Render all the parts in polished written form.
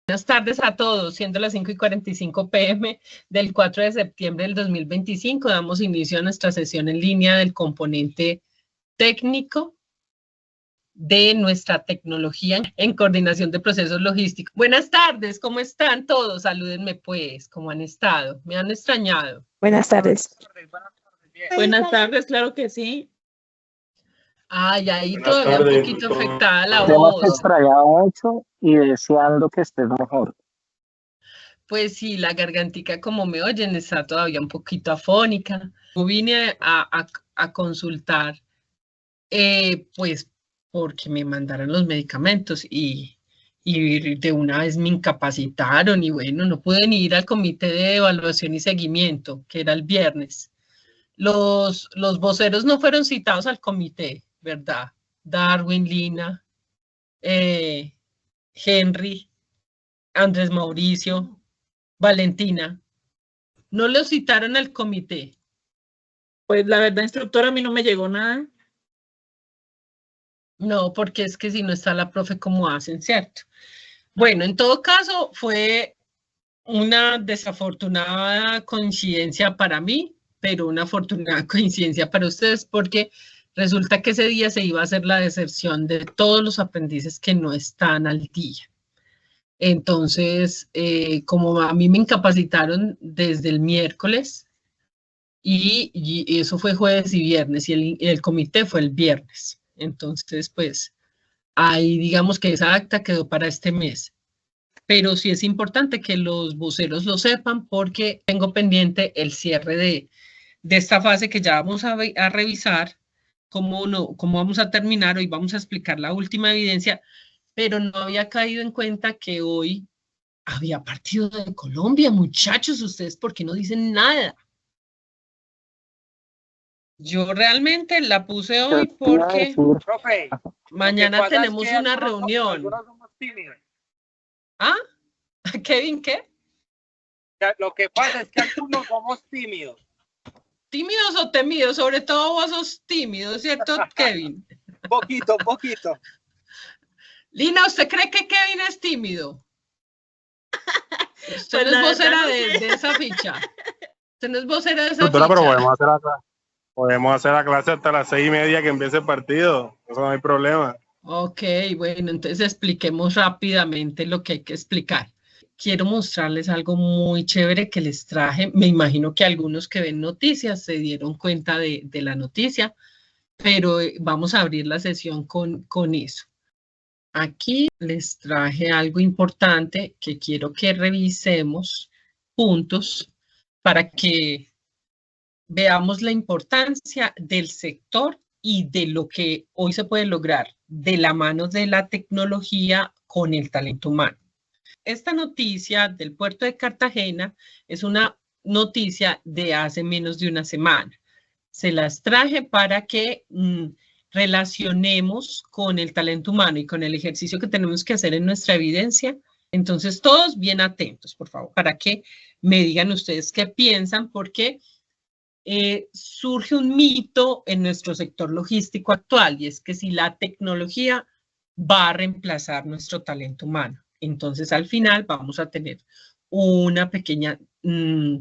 Buenas tardes a todos, siendo las 5:45 p.m. del 4 de septiembre del 2025, damos inicio a nuestra sesión en línea del componente técnico de nuestra tecnología en coordinación de procesos logísticos. Buenas tardes, ¿cómo están todos? Salúdenme pues, ¿cómo han estado? ¿Me han extrañado? Buenas tardes. Buenas tardes, claro que sí. Ay, ahí todavía un poquito afectada la voz. Te hemos extrañado mucho y deseando que estés mejor. Pues sí, la gargantica, como me oyen, está todavía un poquito afónica. Yo vine a consultar, pues, porque me mandaron los medicamentos y de una vez me incapacitaron y bueno, no pude ni ir al comité de evaluación y seguimiento, que era el viernes. Los voceros no fueron citados al comité, ¿verdad? Darwin, Lina, Henry, Andrés Mauricio, Valentina, ¿no los citaron al comité? Pues la verdad, instructora, a mí no me llegó nada. No, porque es que si no está la profe, ¿cómo hacen, cierto? Bueno, en todo caso, fue una desafortunada coincidencia para mí, pero una afortunada coincidencia para ustedes, porque resulta que ese día se iba a hacer la deserción de todos los aprendices que no están al día. Entonces, como a mí me incapacitaron desde el miércoles, y eso fue jueves y viernes, y el comité fue el viernes. Entonces, pues, ahí digamos que esa acta quedó para este mes. Pero sí es importante que los voceros lo sepan porque tengo pendiente el cierre de esta fase que ya vamos a revisar, cómo vamos a terminar. Hoy vamos a explicar la última evidencia, pero no había caído en cuenta que hoy había partido de Colombia. Muchachos, ¿ustedes por qué no dicen nada? Yo realmente la puse hoy porque mañana tenemos una reunión. ¿Ah? ¿Kevin qué? Lo que pasa es que algunos somos tímidos. ¿Tímidos o temidos? Sobre todo vos sos tímido, ¿cierto, Kevin? Poquito. Lina, ¿usted cree que Kevin es tímido? Usted Pues no es vocera de esa ficha. Usted no es vocera de esa Doctora, ficha. pero podemos hacer la clase hasta las 6:30 que empiece el partido. Eso no hay problema. Ok, bueno, entonces expliquemos rápidamente lo que hay que explicar. Quiero mostrarles algo muy chévere que les traje. Me imagino que algunos que ven noticias se dieron cuenta de la noticia, pero vamos a abrir la sesión con eso. Aquí les traje algo importante que quiero que revisemos juntos para que veamos la importancia del sector y de lo que hoy se puede lograr de la mano de la tecnología con el talento humano. Esta noticia del puerto de Cartagena es una noticia de hace menos de una semana. Se las traje para que relacionemos con el talento humano y con el ejercicio que tenemos que hacer en nuestra evidencia. Entonces, todos bien atentos, por favor, para que me digan ustedes qué piensan, porque surge un mito en nuestro sector logístico actual, y es que si la tecnología va a reemplazar nuestro talento humano. Entonces, al final vamos a tener una pequeña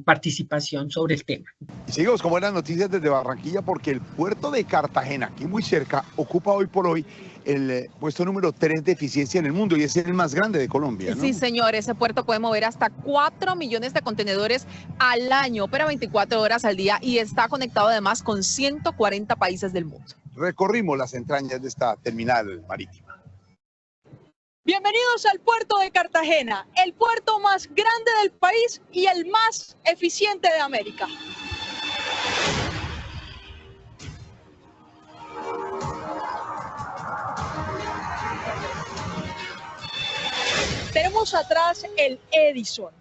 participación sobre el tema. Y seguimos con buenas noticias desde Barranquilla porque el puerto de Cartagena, aquí muy cerca, ocupa hoy por hoy el puesto número 3 de eficiencia en el mundo y es el más grande de Colombia, ¿no? Sí, señor, ese puerto puede mover hasta 4 millones de contenedores al año, opera 24 horas al día y está conectado además con 140 países del mundo. Recorrimos las entrañas de esta terminal marítima. Bienvenidos al puerto de Cartagena, el puerto más grande del país y el más eficiente de América. Tenemos atrás el Edison.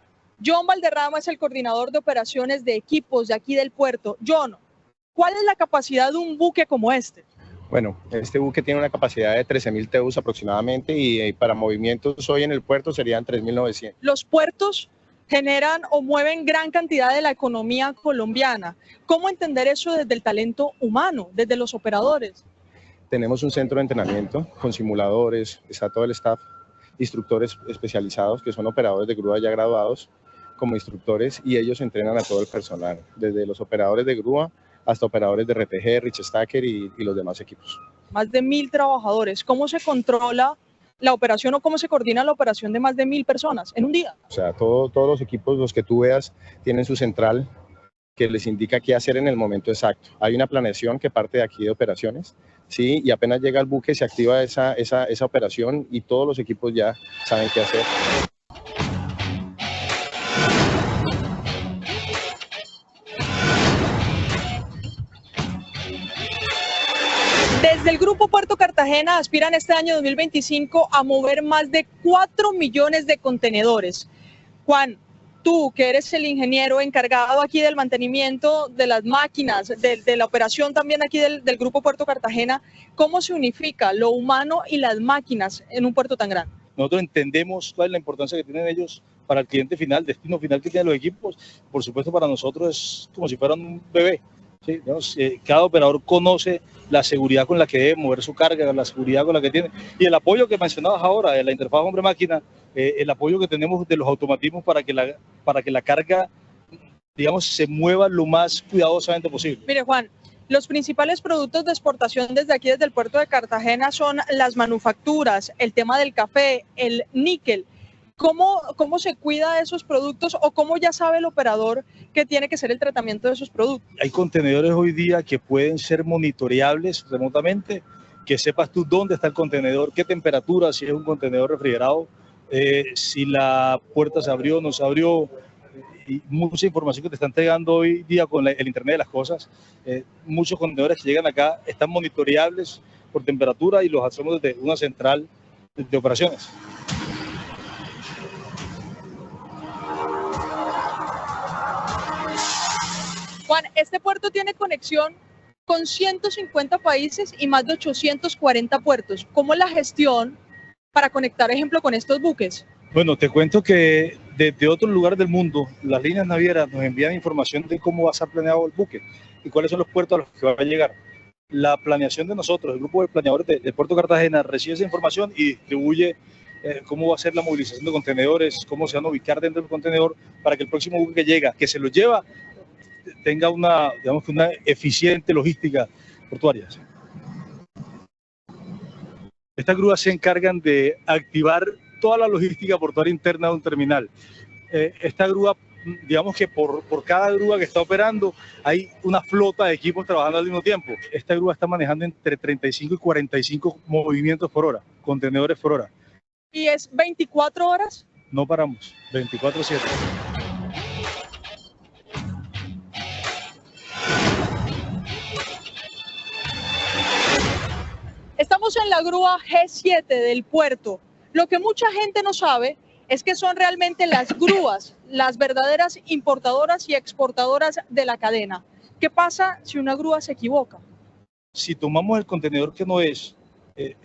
John Valderrama es el coordinador de operaciones de equipos de aquí del puerto. John, ¿cuál es la capacidad de un buque como este? Bueno, este buque tiene una capacidad de 13.000 TEUs aproximadamente y para movimientos hoy en el puerto serían 3.900. Los puertos generan o mueven gran cantidad de la economía colombiana. ¿Cómo entender eso desde el talento humano, desde los operadores? Tenemos un centro de entrenamiento con simuladores, está todo el staff instructores especializados que son operadores de grúa ya graduados como instructores, y ellos entrenan a todo el personal, desde los operadores de grúa hasta operadores de RTG, Rich Stacker y los demás equipos. Más de 1.000 trabajadores. ¿Cómo se controla la operación o cómo se coordina la operación de más de 1.000 personas en un día? O sea, todos los equipos, los que tú veas, tienen su central que les indica qué hacer en el momento exacto. Hay una planeación que parte de aquí de operaciones, ¿sí? Y apenas llega el buque se activa esa operación y todos los equipos ya saben qué hacer. Desde el Grupo Puerto Cartagena aspiran este año 2025 a mover más de 4 millones de contenedores. Juan, tú que eres el ingeniero encargado aquí del mantenimiento de las máquinas, de la operación también aquí del Grupo Puerto Cartagena, ¿cómo se unifica lo humano y las máquinas en un puerto tan grande? Nosotros entendemos cuál es la importancia que tienen ellos para el cliente final, destino final que tienen los equipos. Por supuesto, para nosotros es como si fueran un bebé. ¿Sí? Digamos, cada operador conoce la seguridad con la que debe mover su carga, la seguridad con la que tiene, y el apoyo que mencionabas ahora de la interfaz hombre-máquina, el apoyo que tenemos de los automatismos para que la carga, digamos, se mueva lo más cuidadosamente posible. Mire, Juan, los principales productos de exportación desde aquí, desde el puerto de Cartagena, son las manufacturas, el tema del café, el níquel. ¿Cómo se cuida de esos productos o cómo ya sabe el operador que tiene que ser el tratamiento de esos productos? Hay contenedores hoy día que pueden ser monitoreables remotamente, que sepas tú dónde está el contenedor, qué temperatura, si es un contenedor refrigerado, si la puerta se abrió o no se abrió, y mucha información que te están entregando hoy día con el Internet de las cosas. Muchos contenedores que llegan acá están monitoreables por temperatura y los hacemos desde una central de operaciones. Juan, este puerto tiene conexión con 150 países y más de 840 puertos. ¿Cómo es la gestión para conectar, ejemplo, con estos buques? Bueno, te cuento que desde otros lugares del mundo, las líneas navieras nos envían información de cómo va a ser planeado el buque y cuáles son los puertos a los que va a llegar. La planeación de nosotros, el grupo de planeadores del Puerto Cartagena, recibe esa información y distribuye cómo va a ser la movilización de contenedores, cómo se van a ubicar dentro del contenedor para que el próximo buque que llega, que se lo lleva, tenga una eficiente logística portuaria. Estas grúas se encargan de activar toda la logística portuaria interna de un terminal. Esta grúa, digamos que por cada grúa que está operando hay una flota de equipos trabajando al mismo tiempo. Esta grúa está manejando entre 35 y 45 movimientos por hora, contenedores por hora. ¿Y es 24 horas? No paramos, 24/7. Estamos en la grúa G7 del puerto. Lo que mucha gente no sabe es que son realmente las grúas, las verdaderas importadoras y exportadoras de la cadena. ¿Qué pasa si una grúa se equivoca? Si tomamos el contenedor que no es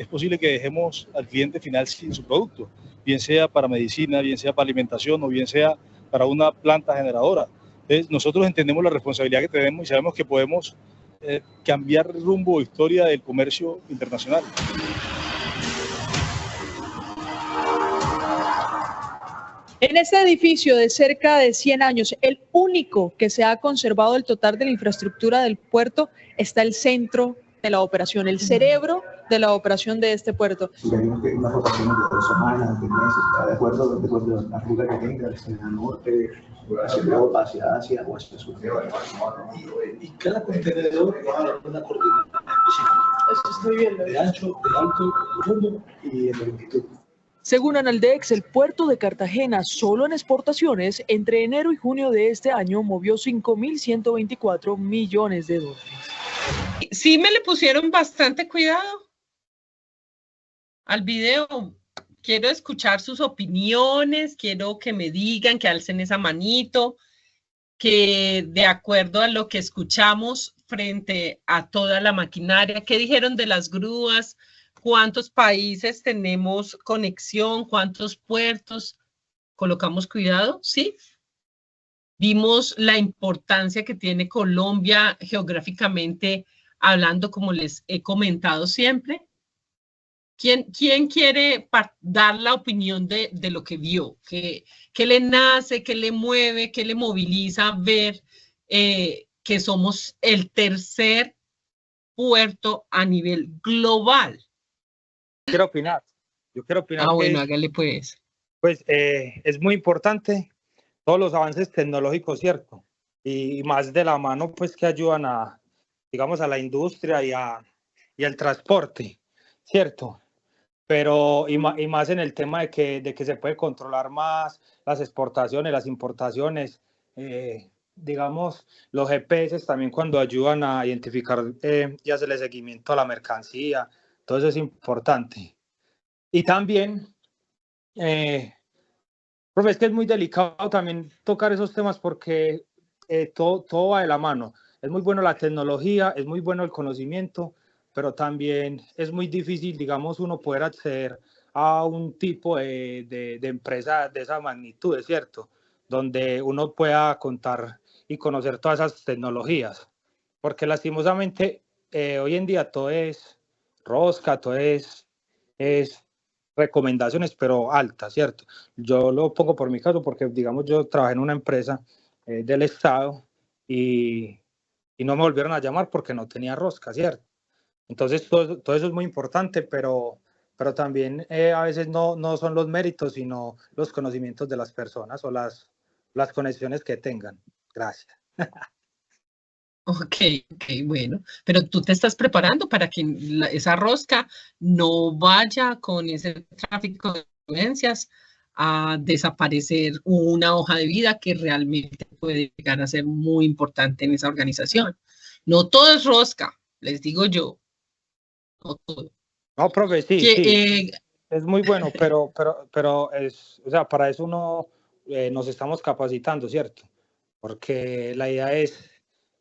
posible que dejemos al cliente final sin su producto, bien sea para medicina, bien sea para alimentación o bien sea para una planta generadora. Entonces, nosotros entendemos la responsabilidad que tenemos y sabemos que podemos cambiar el rumbo o historia del comercio internacional. En este edificio de cerca de 100 años, el único que se ha conservado el total de la infraestructura del puerto, está el centro de la operación, el cerebro de la operación de este puerto. Sugerimos que una rotación de 2 semanas, de meses, de acuerdo a la ruta que tenga, hacia el norte, hacia Europa, hacia Asia o hacia el sur. Y cada contenedor va a una coordinada específica. Eso estoy viendo. De ancho, de alto, profundo y de longitud. Según Analdex, el puerto de Cartagena, solo en exportaciones, entre enero y junio de este año, movió 5.124 millones de dólares. Sí me le pusieron bastante cuidado al video. Quiero escuchar sus opiniones, quiero que me digan, que alcen esa manito, que de acuerdo a lo que escuchamos frente a toda la maquinaria, ¿qué dijeron de las grúas? ¿Cuántos países tenemos conexión? ¿Cuántos puertos? ¿Colocamos cuidado? Sí. Vimos la importancia que tiene Colombia geográficamente hablando, como les he comentado siempre. ¿Quién quiere dar la opinión de lo que vio? ¿Qué le nace, qué le mueve, qué le moviliza ver que somos el tercer puerto a nivel global? Quiero opinar. Yo quiero opinar. Bueno, hágale pues. Pues es muy importante todos los avances tecnológicos, ¿cierto? Y más de la mano, pues, que ayudan a, digamos, a la industria y al transporte, ¿cierto? Pero, y más en el tema de que se puede controlar más las exportaciones, las importaciones, digamos, los GPS también cuando ayudan a identificar y hacerle seguimiento a la mercancía, todo eso es importante. Y también, profe, es que es muy delicado también tocar esos temas porque todo va de la mano. Es muy bueno la tecnología, es muy bueno el conocimiento, pero también es muy difícil, digamos, uno poder acceder a un tipo de empresa de esa magnitud, ¿cierto? Donde uno pueda contar y conocer todas esas tecnologías. Porque lastimosamente hoy en día todo es rosca, todo es recomendaciones, pero altas, ¿cierto? Yo lo pongo por mi caso porque, digamos, yo trabajé en una empresa del Estado y no me volvieron a llamar porque no tenía rosca, ¿cierto? Entonces, todo eso es muy importante, pero también a veces no son los méritos, sino los conocimientos de las personas o las conexiones que tengan. Gracias. Ok, bueno, pero tú te estás preparando para que esa rosca no vaya con ese tráfico de influencias a desaparecer una hoja de vida que realmente puede llegar a ser muy importante en esa organización. No todo es rosca, les digo yo. No todo. No, profe, sí. Es muy bueno, pero es, o sea, para eso nos estamos capacitando, ¿cierto? Porque la idea es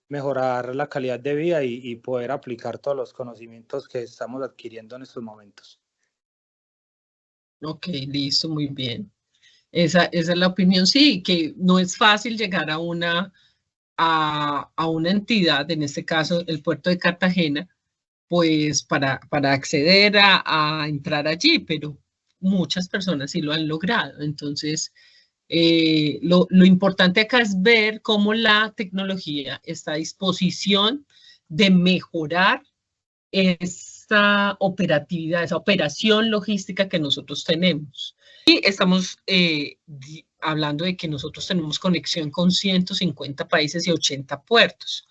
mejorar la calidad de vida y poder aplicar todos los conocimientos que estamos adquiriendo en estos momentos. Ok, listo, muy bien. Esa es la opinión, sí, que no es fácil llegar a una entidad, en este caso el puerto de Cartagena, pues para acceder a entrar allí, pero muchas personas sí lo han logrado. Entonces, lo importante acá es ver cómo la tecnología está a disposición de mejorar esa operatividad, esa operación logística que nosotros tenemos. Y estamos hablando de que nosotros tenemos conexión con 150 países y 80 puertos.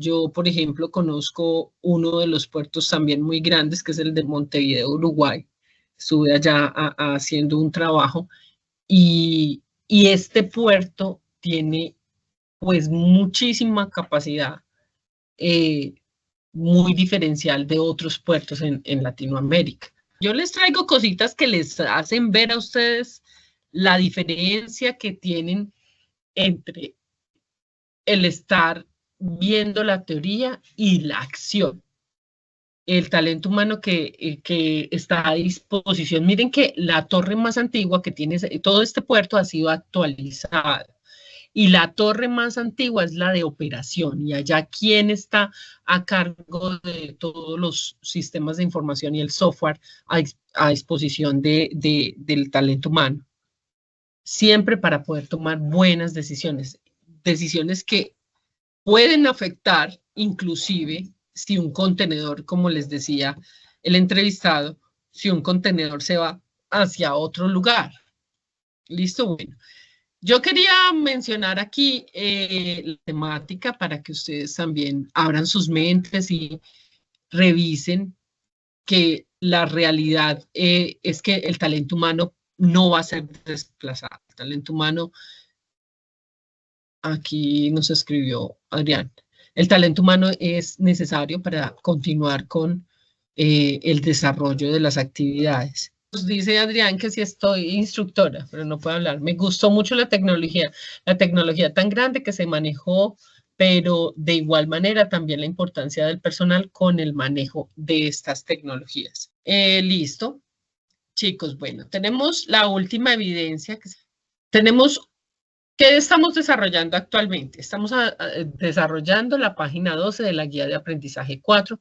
Yo, por ejemplo, conozco uno de los puertos también muy grandes, que es el de Montevideo, Uruguay. Estuve allá haciendo un trabajo y este puerto tiene pues muchísima capacidad, muy diferencial de otros puertos en Latinoamérica. Yo les traigo cositas que les hacen ver a ustedes la diferencia que tienen entre el estar viendo la teoría y la acción. El talento humano que está a disposición. Miren que la torre más antigua que tiene todo este puerto ha sido actualizada. Y la torre más antigua es la de operación. Y allá, ¿quién está a cargo de todos los sistemas de información y el software a disposición del talento humano? Siempre para poder tomar buenas decisiones. Decisiones que pueden afectar, inclusive, si un contenedor, como les decía el entrevistado, si un contenedor se va hacia otro lugar. ¿Listo? Bueno, yo quería mencionar aquí la temática para que ustedes también abran sus mentes y revisen que la realidad es que el talento humano no va a ser desplazado. El talento humano, aquí nos escribió Adrián, el talento humano es necesario para continuar con el desarrollo de las actividades. Nos dice Adrián que sí estoy instructora, pero no puedo hablar. Me gustó mucho la tecnología tan grande que se manejó, pero de igual manera también la importancia del personal con el manejo de estas tecnologías. Listo. Chicos, bueno, tenemos la última evidencia. ¿Qué estamos desarrollando actualmente? Estamos desarrollando la página 12 de la guía de aprendizaje 4,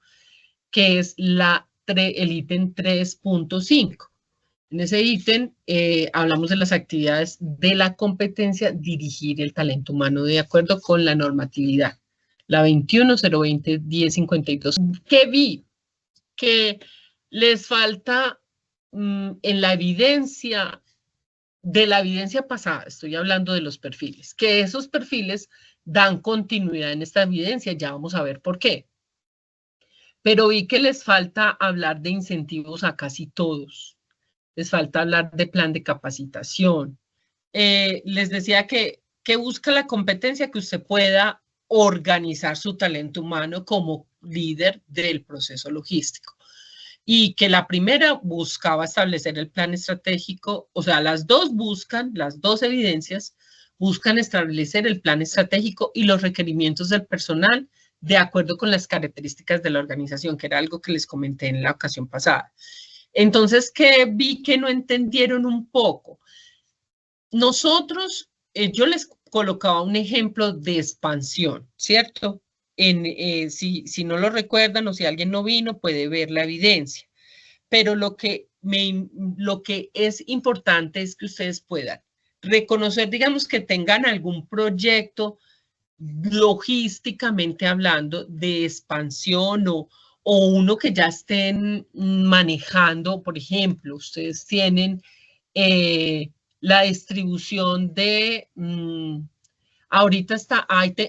que es la el ítem 3.5. En ese ítem hablamos de las actividades de la competencia, dirigir el talento humano de acuerdo con la normatividad, la 21.020.1052. ¿Qué vi? Que les falta en la evidencia, de la evidencia pasada, estoy hablando de los perfiles, que esos perfiles dan continuidad en esta evidencia, ya vamos a ver por qué. Pero vi que les falta hablar de incentivos a casi todos. Les falta hablar de plan de capacitación. Les decía que busca la competencia, que usted pueda organizar su talento humano como líder del proceso logístico. Y que la primera buscaba establecer el plan estratégico, o sea, las dos evidencias buscan establecer el plan estratégico y los requerimientos del personal de acuerdo con las características de la organización, que era algo que les comenté en la ocasión pasada. Entonces, ¿qué vi que no entendieron un poco? Nosotros, yo les colocaba un ejemplo de expansión, ¿cierto? Si no lo recuerdan o si alguien no vino, puede ver la evidencia. Pero lo que es importante es que ustedes puedan reconocer, digamos, que tengan algún proyecto logísticamente hablando de expansión o uno que ya estén manejando. Por ejemplo, ustedes tienen la distribución de, ahorita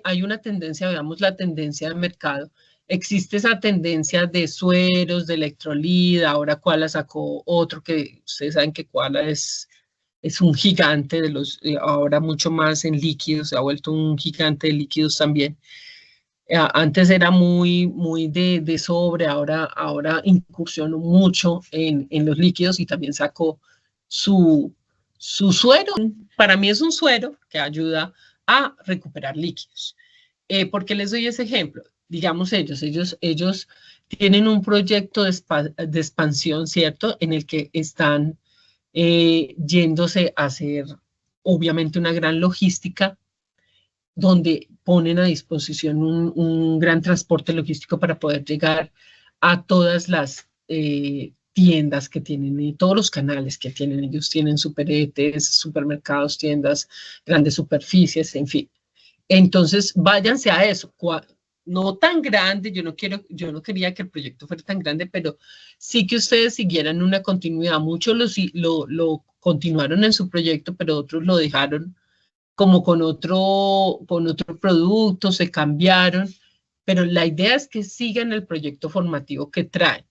hay una tendencia, veamos la tendencia de mercado, existe esa tendencia de sueros, de electrolida, ahora Koala sacó otro que ustedes saben que Koala es un gigante de los, ahora mucho más en líquidos, se ha vuelto un gigante de líquidos también. Antes era muy de sobre, ahora incursionó mucho en los líquidos y también sacó su suero. Para mí es un suero que ayuda a recuperar líquidos. ¿Por qué les doy ese ejemplo? Digamos ellos tienen un proyecto de expansión, ¿cierto? En el que están yéndose a hacer, obviamente, una gran logística, donde ponen a disposición un gran transporte logístico para poder llegar a todas las tiendas que tienen y todos los canales que tienen. Ellos tienen superetes, supermercados, tiendas, grandes superficies, en fin. Entonces, váyanse a eso. No tan grande, yo no quería que el proyecto fuera tan grande, pero sí que ustedes siguieran una continuidad. Muchos lo continuaron en su proyecto, pero otros lo dejaron como con otro producto, se cambiaron, pero la idea es que sigan el proyecto formativo que traen.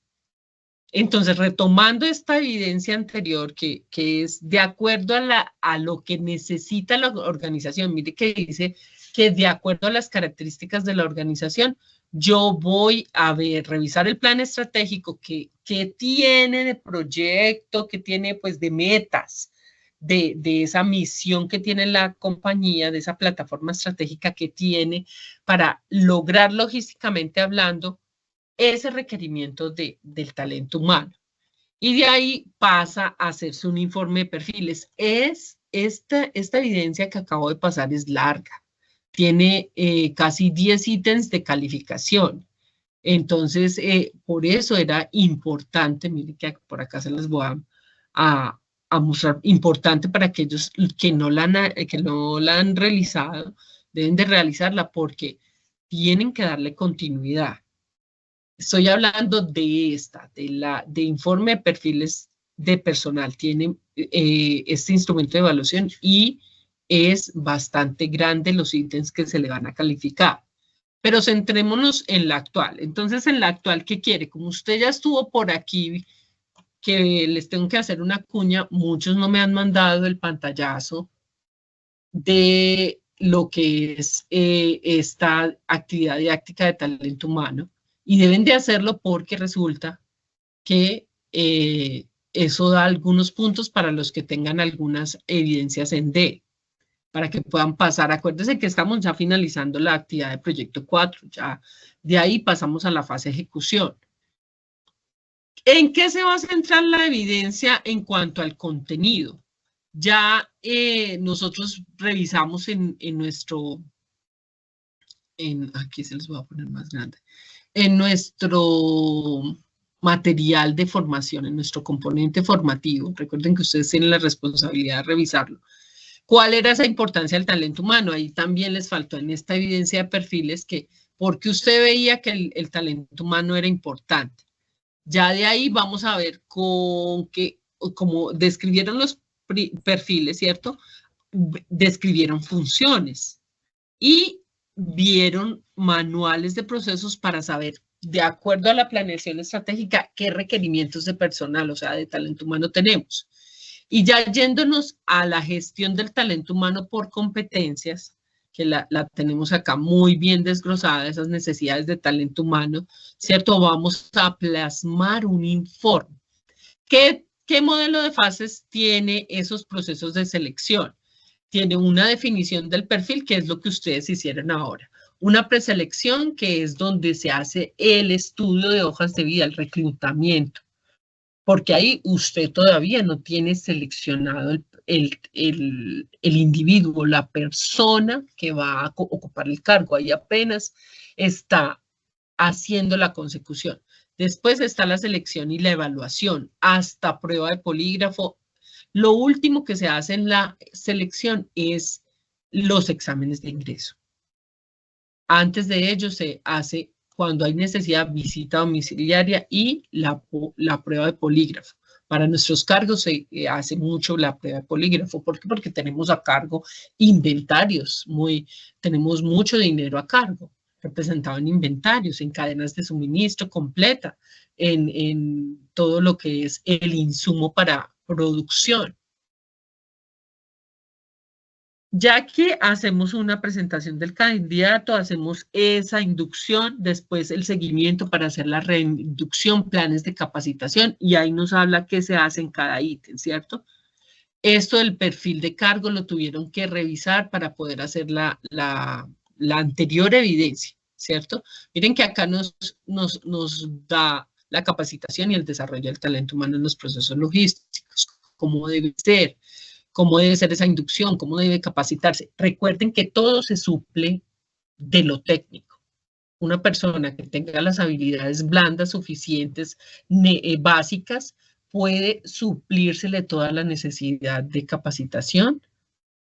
Entonces, retomando esta evidencia anterior, que es de acuerdo a lo que necesita la organización, mire que dice que de acuerdo a las características de la organización, yo voy a revisar el plan estratégico que tiene de proyecto, que tiene pues de metas, de esa misión que tiene la compañía, de esa plataforma estratégica que tiene para lograr logísticamente hablando ese requerimiento del talento humano. Y de ahí pasa a hacerse un informe de perfiles. Esta evidencia que acabo de pasar es larga. Tiene casi 10 ítems de calificación. Entonces, por eso era importante, miren que por acá se las voy a mostrar, importante para aquellos que no la han realizado, deben de realizarla porque tienen que darle continuidad. Estoy hablando de de informe de perfiles de personal. Tiene este instrumento de evaluación y es bastante grande los ítems que se le van a calificar. Pero centrémonos en la actual. Entonces, en la actual, ¿qué quiere? Como usted ya estuvo por aquí, que les tengo que hacer una cuña, muchos no me han mandado el pantallazo de lo que es esta actividad didáctica de talento humano. Y deben de hacerlo porque resulta que eso da algunos puntos para los que tengan algunas evidencias en D, para que puedan pasar. Acuérdense que estamos ya finalizando la actividad de proyecto 4, ya de ahí pasamos a la fase de ejecución. ¿En qué se va a centrar la evidencia en cuanto al contenido? Ya nosotros revisamos aquí se los voy a poner más grande, en nuestro material de formación, en nuestro componente formativo, recuerden que ustedes tienen la responsabilidad de revisarlo, ¿cuál era esa importancia del talento humano? Ahí también les faltó en esta evidencia de perfiles que, porque usted veía que el talento humano era importante. Ya de ahí vamos a ver con que, como describieron los perfiles, ¿cierto? Describieron funciones y vieron manuales de procesos para saber, de acuerdo a la planeación estratégica, qué requerimientos de personal, o sea, de talento humano tenemos. Y ya yéndonos a la gestión del talento humano por competencias, que la tenemos acá muy bien desglosada, esas necesidades de talento humano, ¿cierto? Vamos a plasmar un informe. ¿Qué modelo de fases tiene esos procesos de selección? Tiene una definición del perfil, que es lo que ustedes hicieron ahora. Una preselección, que es donde se hace el estudio de hojas de vida, el reclutamiento. Porque ahí usted todavía no tiene seleccionado el individuo, la persona que va a ocupar el cargo. Ahí apenas está haciendo la consecución. Después está la selección y la evaluación, hasta prueba de polígrafo. Lo último que se hace en la selección es los exámenes de ingreso. Antes de ello se hace, cuando hay necesidad, visita domiciliaria y la prueba de polígrafo. Para nuestros cargos se hace mucho la prueba de polígrafo. ¿Por qué? Porque tenemos a cargo inventarios, tenemos mucho dinero a cargo, representado en inventarios, en cadenas de suministro completa, en todo lo que es el insumo para producción. Ya que hacemos una presentación del candidato, hacemos esa inducción, después el seguimiento para hacer la reinducción, planes de capacitación, y ahí nos habla qué se hace en cada ítem, ¿cierto? Esto del perfil de cargo lo tuvieron que revisar para poder hacer la anterior evidencia, ¿cierto? Miren que acá nos da la capacitación y el desarrollo del talento humano en los procesos logísticos, cómo debe ser esa inducción, cómo debe capacitarse. Recuerden que todo se suple de lo técnico. Una persona que tenga las habilidades blandas suficientes, básicas, puede suplírsele toda la necesidad de capacitación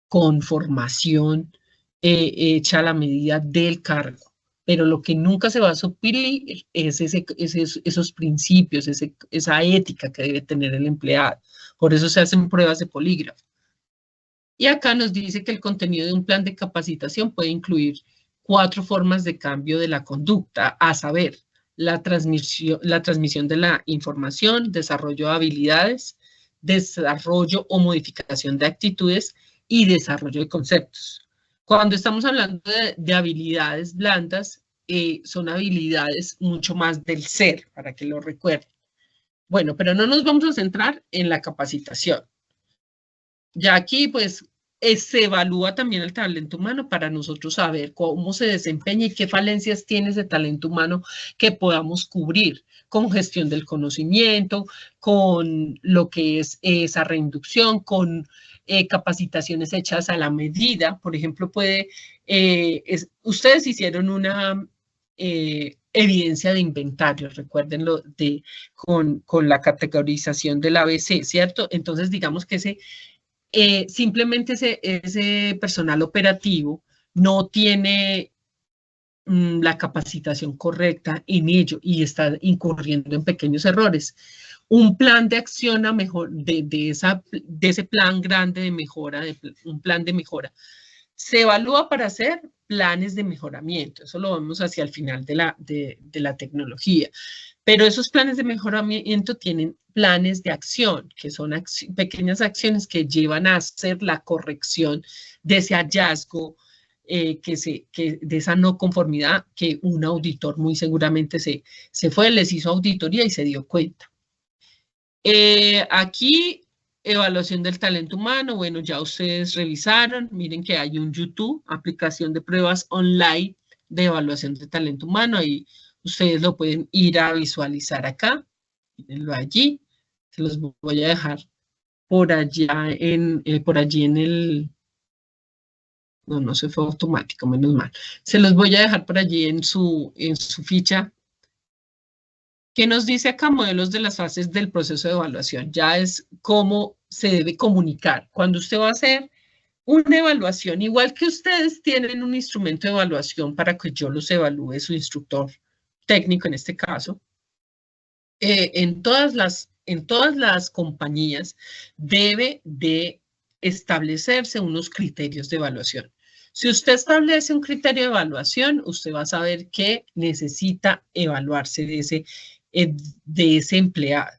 con formación hecha a la medida del cargo. Pero lo que nunca se va a suplir es esos principios, esa ética que debe tener el empleado. Por eso se hacen pruebas de polígrafo. Y acá nos dice que el contenido de un plan de capacitación puede incluir 4 formas de cambio de la conducta, a saber, la transmisión de la información, desarrollo de habilidades, desarrollo o modificación de actitudes y desarrollo de conceptos. Cuando estamos hablando de habilidades blandas, son habilidades mucho más del ser, para que lo recuerden. Bueno, pero no nos vamos a centrar en la capacitación. Ya aquí, pues, se evalúa también el talento humano para nosotros saber cómo se desempeña y qué falencias tiene ese talento humano que podamos cubrir con gestión del conocimiento, con lo que es esa reinducción, con capacitaciones hechas a la medida. Por ejemplo, ustedes hicieron una evidencia de inventario, recuérdenlo, con la categorización del ABC, ¿cierto? Entonces, digamos que simplemente ese personal operativo no tiene la capacitación correcta en ello y está incurriendo en pequeños errores. Un plan de acción de ese plan grande de mejora, un plan de mejora, se evalúa para hacer planes de mejoramiento. Eso lo vemos hacia el final de la tecnología. Pero esos planes de mejoramiento tienen planes de acción, que son pequeñas acciones que llevan a hacer la corrección de ese hallazgo, de esa no conformidad que un auditor muy seguramente les hizo auditoría y se dio cuenta. Aquí, evaluación del talento humano. Bueno, ya ustedes revisaron. Miren que hay un YouTube, aplicación de pruebas online de evaluación de talento humano. Ahí ustedes lo pueden ir a visualizar acá. Mírenlo allí. Se los voy a dejar por allá por allí en el... No se fue automático, menos mal. Se los voy a dejar por allí en su ficha ¿Qué nos dice acá? Modelos de las fases del proceso de evaluación. Ya es cómo se debe comunicar. Cuando usted va a hacer una evaluación, igual que ustedes tienen un instrumento de evaluación para que yo los evalúe, su instructor técnico en este caso, en todas las compañías debe de establecerse unos criterios de evaluación. Si usted establece un criterio de evaluación, usted va a saber que necesita evaluarse de ese empleado.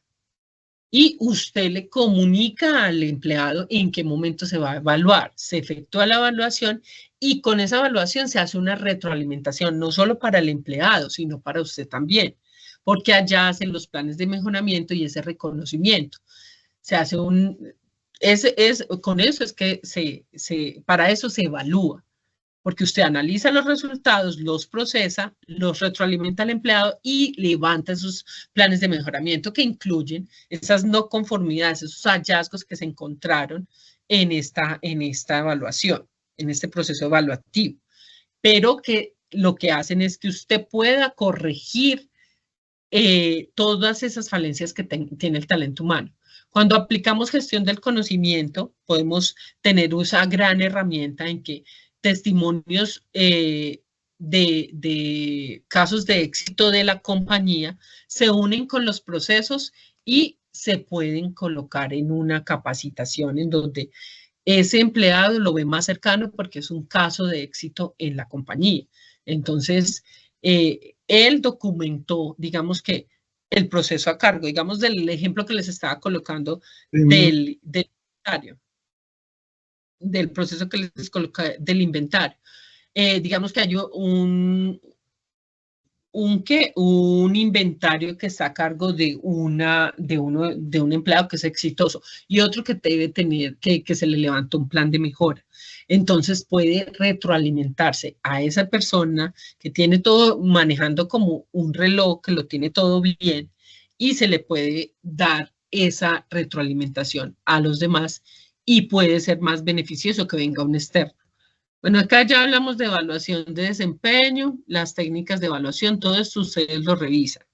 Y usted le comunica al empleado en qué momento se va a evaluar. Se efectúa la evaluación y con esa evaluación se hace una retroalimentación, no solo para el empleado, sino para usted también, porque allá hacen los planes de mejoramiento y ese reconocimiento. Se hace con eso es que para eso se evalúa, porque usted analiza los resultados, los procesa, los retroalimenta al empleado y levanta esos planes de mejoramiento que incluyen esas no conformidades, esos hallazgos que se encontraron en esta evaluación, en este proceso evaluativo, pero que lo que hacen es que usted pueda corregir todas esas falencias que tiene el talento humano. Cuando aplicamos gestión del conocimiento, podemos tener esa gran herramienta en que testimonios de casos de éxito de la compañía se unen con los procesos y se pueden colocar en una capacitación en donde ese empleado lo ve más cercano porque es un caso de éxito en la compañía. Entonces, él documentó, digamos que el proceso a cargo, digamos del ejemplo que les estaba colocando del inventario, del proceso que les coloca del inventario. Digamos que hay un inventario que está a cargo de un empleado que es exitoso y otro que debe tener, que se le levanta un plan de mejora. Entonces puede retroalimentarse a esa persona que tiene todo manejando como un reloj, que lo tiene todo bien, y se le puede dar esa retroalimentación a los demás y puede ser más beneficioso que venga un externo. Bueno, acá ya hablamos de evaluación de desempeño, las técnicas de evaluación, todo esto ustedes lo revisan.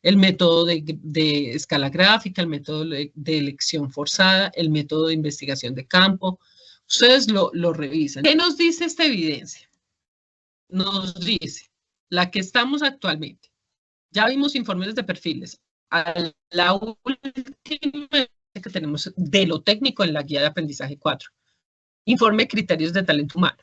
El método de escala gráfica, el método de elección forzada, el método de investigación de campo, ustedes lo revisan. ¿Qué nos dice esta evidencia? Nos dice, la que estamos actualmente, ya vimos informes de perfiles, a la última que tenemos de lo técnico en la guía de aprendizaje 4, informe de criterios de talento humano.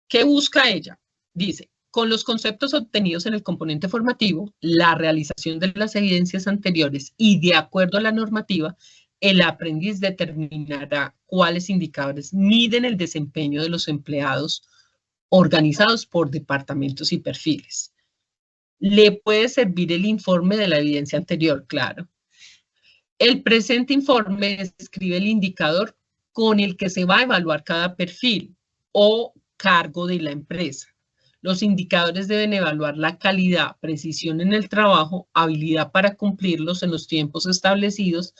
¿Qué busca ella? Dice, con los conceptos obtenidos en el componente formativo, la realización de las evidencias anteriores y de acuerdo a la normativa, el aprendiz determinará cuáles indicadores miden el desempeño de los empleados organizados por departamentos y perfiles. Le puede servir el informe de la evidencia anterior, claro. El presente informe describe el indicador con el que se va a evaluar cada perfil o cargo de la empresa. Los indicadores deben evaluar la calidad, precisión en el trabajo, habilidad para cumplirlos en los tiempos establecidos,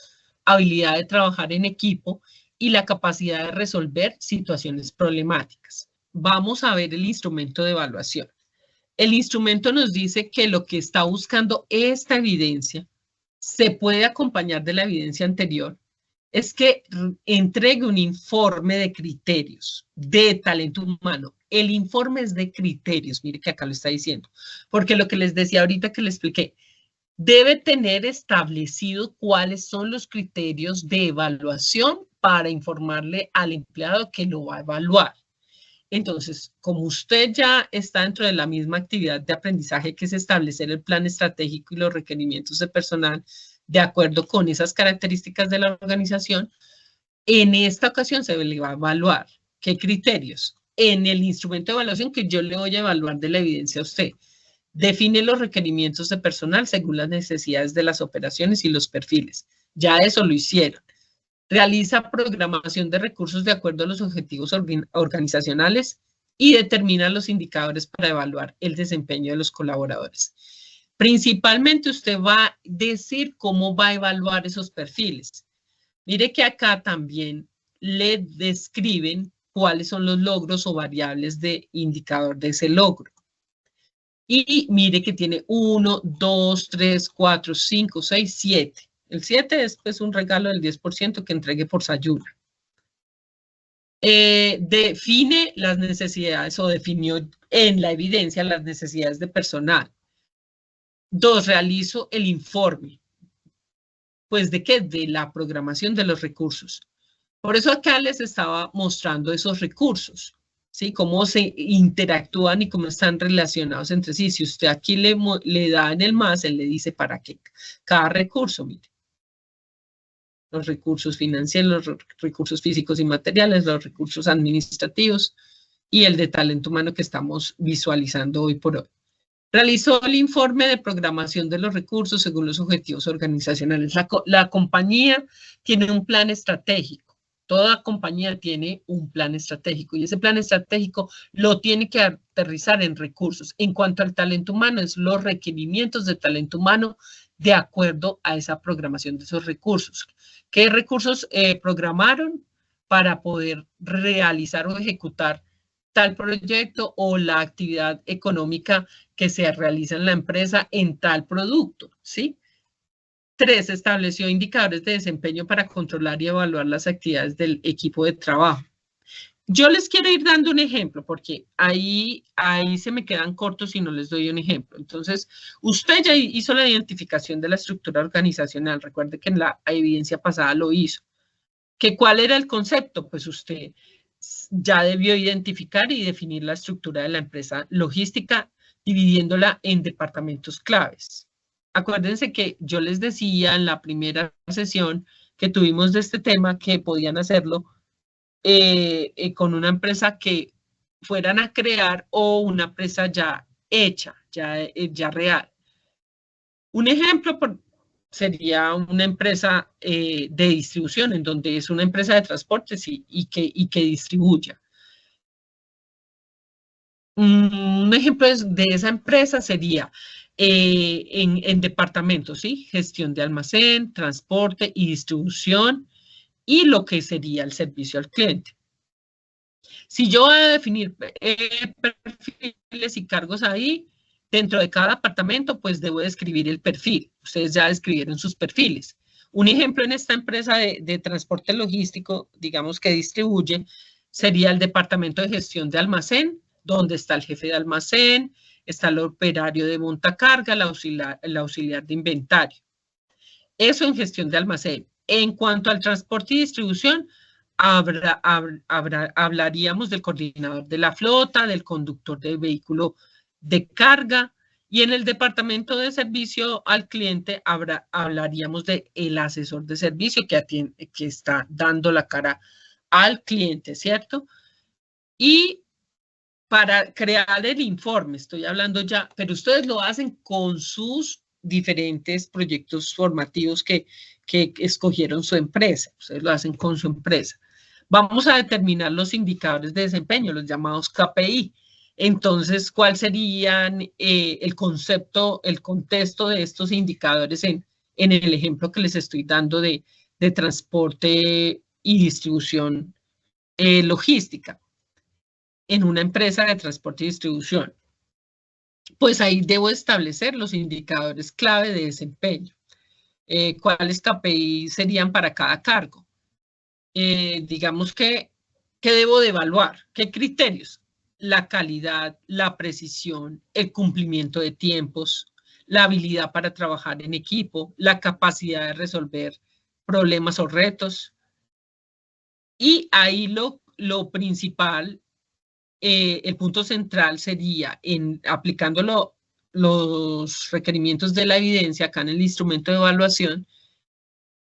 habilidad de trabajar en equipo y la capacidad de resolver situaciones problemáticas. Vamos a ver el instrumento de evaluación. El instrumento nos dice que lo que está buscando esta evidencia se puede acompañar de la evidencia anterior, es que entregue un informe de criterios de talento humano. El informe es de criterios, mire que acá lo está diciendo, porque lo que les decía ahorita que les expliqué, debe tener establecido cuáles son los criterios de evaluación para informarle al empleado que lo va a evaluar. Entonces, como usted ya está dentro de la misma actividad de aprendizaje que es establecer el plan estratégico y los requerimientos de personal de acuerdo con esas características de la organización, en esta ocasión se le va a evaluar. ¿Qué criterios? En el instrumento de evaluación que yo le voy a evaluar de la evidencia a usted. Define los requerimientos de personal según las necesidades de las operaciones y los perfiles. Ya eso lo hicieron. Realiza programación de recursos de acuerdo a los objetivos organizacionales y determina los indicadores para evaluar el desempeño de los colaboradores. Principalmente usted va a decir cómo va a evaluar esos perfiles. Mire que acá también le describen cuáles son los logros o variables de indicador de ese logro. Y mire que tiene 1, 2, 3, 4, 5, 6, 7. El 7 es pues un regalo del 10% que entregue por Sayuna. Define las necesidades o definió en la evidencia las necesidades de personal. 2, realizo el informe. Pues ¿de qué? De la programación de los recursos. Por eso acá les estaba mostrando esos recursos, ¿sí? Cómo se interactúan y cómo están relacionados entre sí. Si usted aquí le da en el más, él le dice para qué. Cada recurso, mire. Los recursos financieros, los recursos físicos y materiales, los recursos administrativos y el de talento humano que estamos visualizando hoy por hoy. Realizó el informe de programación de los recursos según los objetivos organizacionales. La compañía tiene un plan estratégico. Toda compañía tiene un plan estratégico y ese plan estratégico lo tiene que aterrizar en recursos. En cuanto al talento humano, es los requerimientos de talento humano de acuerdo a esa programación de esos recursos. ¿Qué recursos programaron para poder realizar o ejecutar tal proyecto o la actividad económica que se realiza en la empresa en tal producto? ¿Sí? 3, estableció indicadores de desempeño para controlar y evaluar las actividades del equipo de trabajo. Yo les quiero ir dando un ejemplo, porque ahí se me quedan cortos si no les doy un ejemplo. Entonces, usted ya hizo la identificación de la estructura organizacional. Recuerde que en la evidencia pasada lo hizo. ¿Cuál era el concepto? Pues usted ya debió identificar y definir la estructura de la empresa logística, dividiéndola en departamentos claves. Acuérdense que yo les decía en la primera sesión que tuvimos de este tema que podían hacerlo con una empresa que fueran a crear o una empresa ya hecha, ya real. Un ejemplo sería una empresa de distribución, en donde es una empresa de transportes y que distribuya. Un ejemplo de esa empresa sería en departamentos, ¿sí? Gestión de almacén, transporte y distribución, y lo que sería el servicio al cliente. Si yo voy a definir perfiles y cargos ahí, dentro de cada departamento, pues debo describir el perfil. Ustedes ya describieron sus perfiles. Un ejemplo en esta empresa de transporte logístico, digamos que distribuye, sería el departamento de gestión de almacén, donde está el jefe de almacén, está el operario de montacarga, el auxiliar de inventario. Eso en gestión de almacén. En cuanto al transporte y distribución, hablaríamos del coordinador de la flota, del conductor del vehículo de carga, y en el departamento de servicio al cliente hablaríamos del asesor de servicio que está dando la cara al cliente, ¿cierto? Y para crear el informe, estoy hablando ya, pero ustedes lo hacen con sus diferentes proyectos formativos que escogieron su empresa. Ustedes lo hacen con su empresa. Vamos a determinar los indicadores de desempeño, los llamados KPI. Entonces, ¿cuál serían el concepto, el contexto de estos indicadores en el ejemplo que les estoy dando de transporte y distribución logística en una empresa de transporte y distribución? Pues ahí debo establecer los indicadores clave de desempeño. ¿Cuáles KPI serían para cada cargo? Digamos que, ¿qué debo de evaluar? ¿Qué criterios? La calidad, la precisión, el cumplimiento de tiempos, la habilidad para trabajar en equipo, la capacidad de resolver problemas o retos. Y ahí lo principal, el punto central sería aplicando los requerimientos de la evidencia acá en el instrumento de evaluación.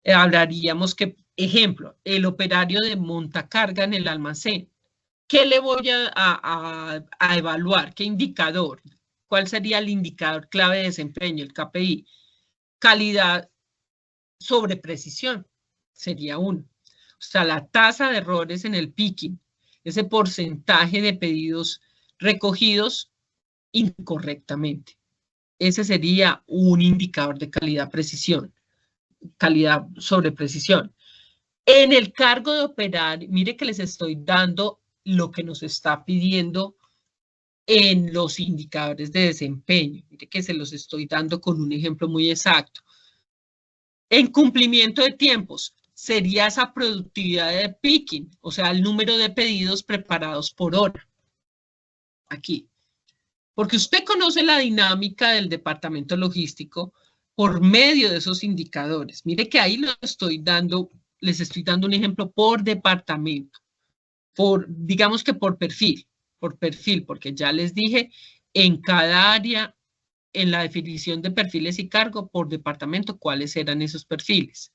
Hablaríamos que, ejemplo, el operario de montacarga en el almacén. ¿Qué le voy a evaluar? ¿Qué indicador? ¿Cuál sería el indicador clave de desempeño, el KPI? Calidad sobre precisión sería uno. O sea, la tasa de errores en el picking, ese porcentaje de pedidos recogidos incorrectamente. Ese sería un indicador de calidad-precisión, calidad sobre precisión. En el cargo de operario, mire que les estoy dando lo que nos está pidiendo en los indicadores de desempeño. Mire que se los estoy dando con un ejemplo muy exacto. En cumplimiento de tiempos, sería esa productividad de picking, o sea, el número de pedidos preparados por hora. Aquí. Porque usted conoce la dinámica del departamento logístico por medio de esos indicadores. Mire que ahí les estoy dando un ejemplo por departamento, digamos que por perfil, porque ya les dije en cada área, en la definición de perfiles y cargo por departamento, cuáles eran esos perfiles.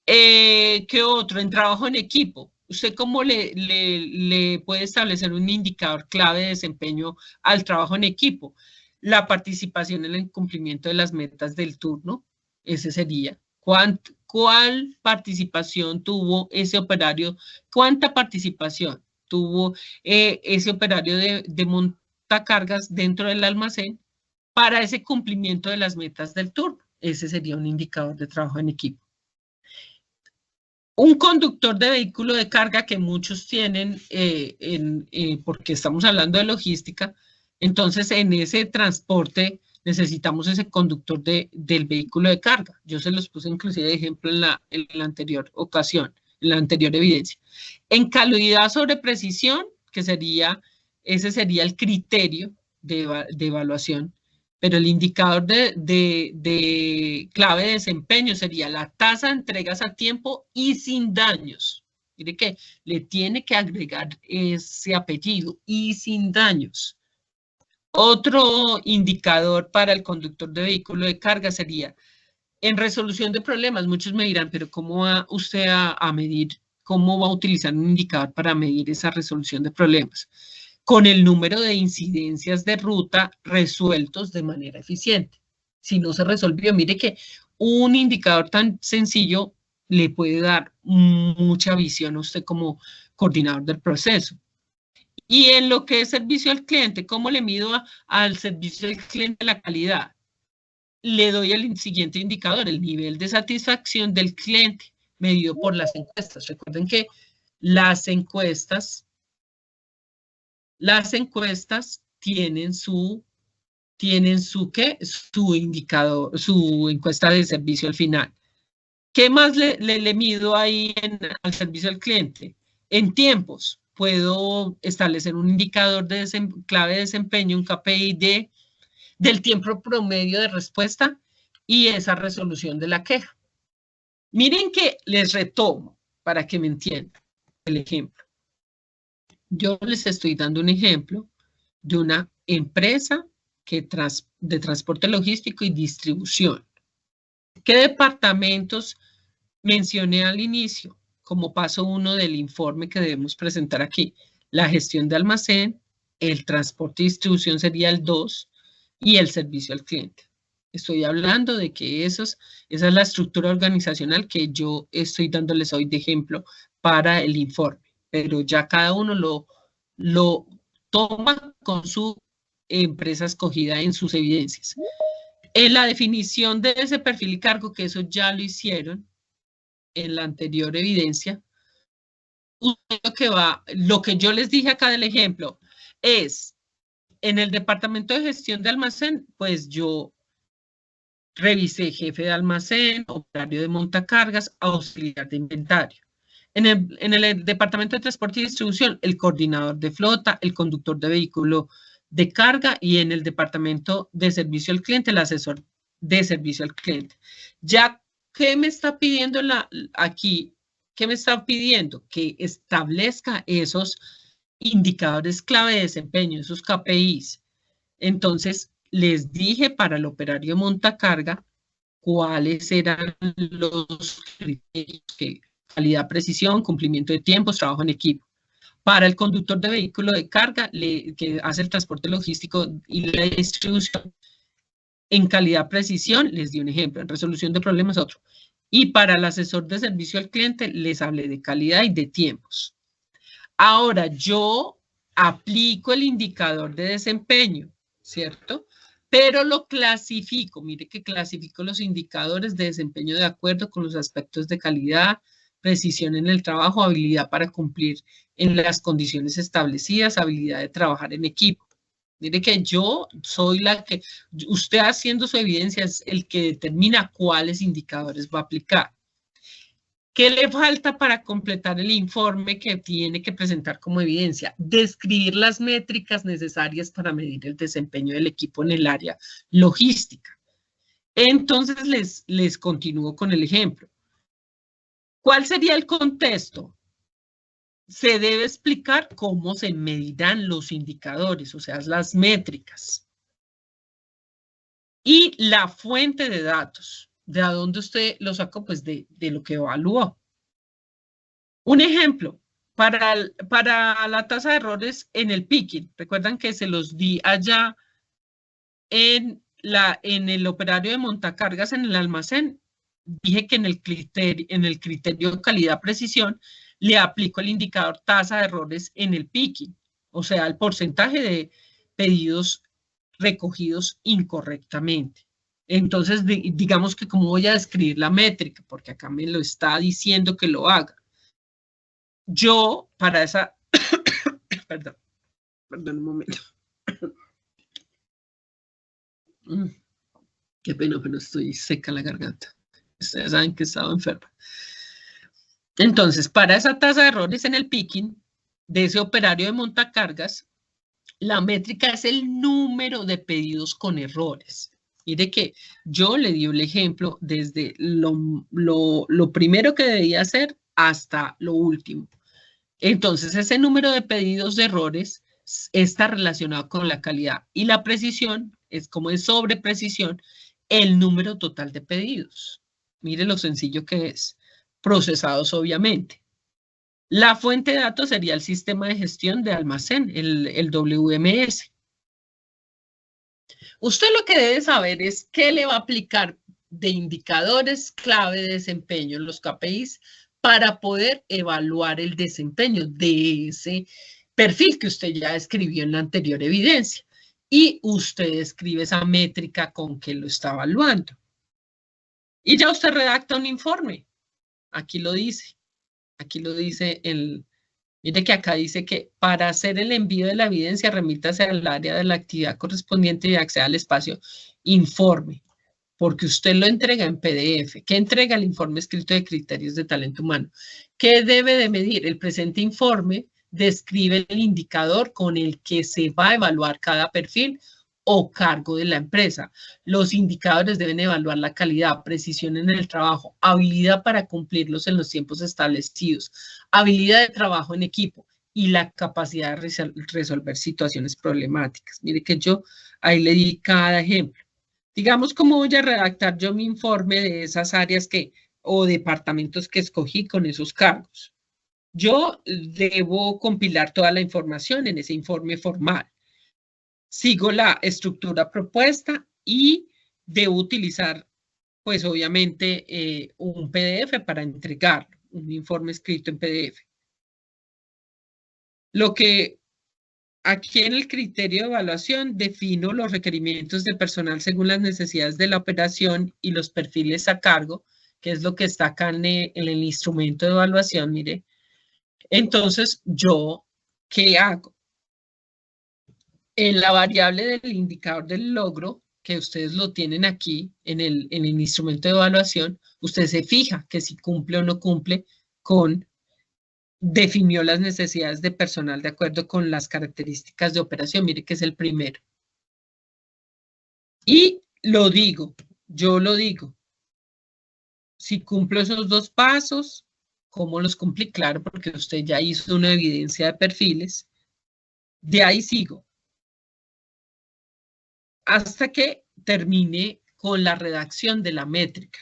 ¿Qué otro? En trabajo en equipo. ¿Usted cómo le puede establecer un indicador clave de desempeño al trabajo en equipo? La participación en el cumplimiento de las metas del turno. Ese sería. ¿Cuál participación tuvo ese operario? ¿Cuánta participación tuvo ese operario de montacargas dentro del almacén para ese cumplimiento de las metas del turno? Ese sería un indicador de trabajo en equipo. Un conductor de vehículo de carga que muchos tienen, porque estamos hablando de logística, entonces en ese transporte necesitamos ese conductor del vehículo de carga. Yo se los puse inclusive de ejemplo en la anterior ocasión, en la anterior evidencia. En calidad sobre precisión, ese sería el criterio de evaluación, pero el indicador de clave de desempeño sería la tasa de entregas a tiempo y sin daños. Mire que le tiene que agregar ese apellido, y sin daños. Otro indicador para el conductor de vehículo de carga sería en resolución de problemas. Muchos me dirán, pero ¿cómo va usted a medir, cómo va a utilizar un indicador para medir esa resolución de problemas? Con el número de incidencias de ruta resueltos de manera eficiente. Si no se resolvió, mire que un indicador tan sencillo le puede dar mucha visión a usted como coordinador del proceso. Y en lo que es servicio al cliente, ¿cómo le mido al servicio al cliente la calidad? Le doy el siguiente indicador, el nivel de satisfacción del cliente, medido por las encuestas. Recuerden que las encuestas tienen su indicador, su encuesta de servicio al final. ¿Qué más le mido ahí al servicio al cliente? En tiempos, puedo establecer un indicador de clave de desempeño, un KPI del tiempo promedio de respuesta y esa resolución de la queja. Miren que les retomo para que me entiendan el ejemplo. Yo les estoy dando un ejemplo de una empresa de transporte logístico y distribución. ¿Qué departamentos mencioné al inicio como paso 1 del informe que debemos presentar aquí? La gestión de almacén, el transporte y distribución sería el 2 y el servicio al cliente. Estoy hablando de que esa es la estructura organizacional que yo estoy dándoles hoy de ejemplo para el informe. Pero ya cada uno lo toma con su empresa escogida en sus evidencias. En la definición de ese perfil y cargo, que eso ya lo hicieron en la anterior evidencia, lo que yo les dije acá del ejemplo es, en el departamento de gestión de almacén, pues yo revisé jefe de almacén, operario de montacargas, auxiliar de inventario. En el departamento de transporte y distribución, el coordinador de flota, el conductor de vehículo de carga, y en el departamento de servicio al cliente, el asesor de servicio al cliente. Ya, ¿qué me está pidiendo aquí? ¿Qué me está pidiendo? Que establezca esos indicadores clave de desempeño, esos KPIs. Entonces, les dije para el operario montacarga cuáles eran los criterios que calidad, precisión, cumplimiento de tiempos, trabajo en equipo. Para el conductor de vehículo de carga, que hace el transporte logístico y la distribución, en calidad, precisión, les di un ejemplo, en resolución de problemas, otro. Y para el asesor de servicio al cliente, les hablé de calidad y de tiempos. Ahora, yo aplico el indicador de desempeño, ¿cierto? Pero lo clasifico, mire que clasifico los indicadores de desempeño de acuerdo con los aspectos de calidad, precisión en el trabajo, habilidad para cumplir en las condiciones establecidas, habilidad de trabajar en equipo. Mire que yo soy la que, usted haciendo su evidencia es el que determina cuáles indicadores va a aplicar. ¿Qué le falta para completar el informe que tiene que presentar como evidencia? Describir las métricas necesarias para medir el desempeño del equipo en el área logística. Entonces les continúo con el ejemplo. ¿Cuál sería el contexto? Se debe explicar cómo se medirán los indicadores, o sea, las métricas. Y la fuente de datos. ¿De dónde usted lo sacó? Pues de lo que evaluó. Un ejemplo, para la tasa de errores en el picking. Recuerdan que se los di allá en el operario de montacargas en el almacén. Dije que en el criterio calidad-precisión le aplico el indicador tasa de errores en el picking, o sea, el porcentaje de pedidos recogidos incorrectamente. Entonces, digamos que cómo voy a describir la métrica, porque acá me lo está diciendo que lo haga. Yo, para esa... perdón un momento. Qué pena, pero estoy seca la garganta. Ustedes saben que he estado enferma. Entonces, para esa tasa de errores en el picking de ese operario de montacargas, la métrica es el número de pedidos con errores. Mire que yo le di el ejemplo desde lo primero que debía hacer hasta lo último. Entonces, ese número de pedidos de errores está relacionado con la calidad y la precisión es como es sobre precisión el número total de pedidos. Mire lo sencillo que es. Procesados, obviamente. La fuente de datos sería el sistema de gestión de almacén, el WMS. Usted lo que debe saber es qué le va a aplicar de indicadores clave de desempeño en los KPIs para poder evaluar el desempeño de ese perfil que usted ya escribió en la anterior evidencia. Y usted escribe esa métrica con que lo está evaluando. Y ya usted redacta un informe. Aquí lo dice. Aquí lo dice mire que acá dice que para hacer el envío de la evidencia remítase al área de la actividad correspondiente y acceda al espacio informe, porque usted lo entrega en PDF. ¿Qué entrega el informe escrito de criterios de talento humano? ¿Qué debe de medir? El presente informe describe el indicador con el que se va a evaluar cada perfil o cargo de la empresa. Los indicadores deben evaluar la calidad, precisión en el trabajo, habilidad para cumplirlos en los tiempos establecidos, habilidad de trabajo en equipo y la capacidad de resolver situaciones problemáticas. Mire que yo ahí le di cada ejemplo. Digamos cómo voy a redactar yo mi informe de esas áreas o departamentos que escogí con esos cargos. Yo debo compilar toda la información en ese informe formal. Sigo la estructura propuesta y debo utilizar, pues obviamente, un PDF para entregarlo, un informe escrito en PDF. Lo que aquí en el criterio de evaluación defino los requerimientos de personal según las necesidades de la operación y los perfiles a cargo, que es lo que está acá en el instrumento de evaluación, mire. Entonces, ¿yo qué hago? En la variable del indicador del logro, que ustedes lo tienen aquí en el instrumento de evaluación, usted se fija que si cumple o no cumple definió las necesidades de personal de acuerdo con las características de operación. Mire que es el primero. Y lo digo, yo lo digo. Si cumplo esos dos pasos, ¿cómo los cumplí? Claro, porque usted ya hizo una evidencia de perfiles. De ahí sigo. Hasta que termine con la redacción de la métrica,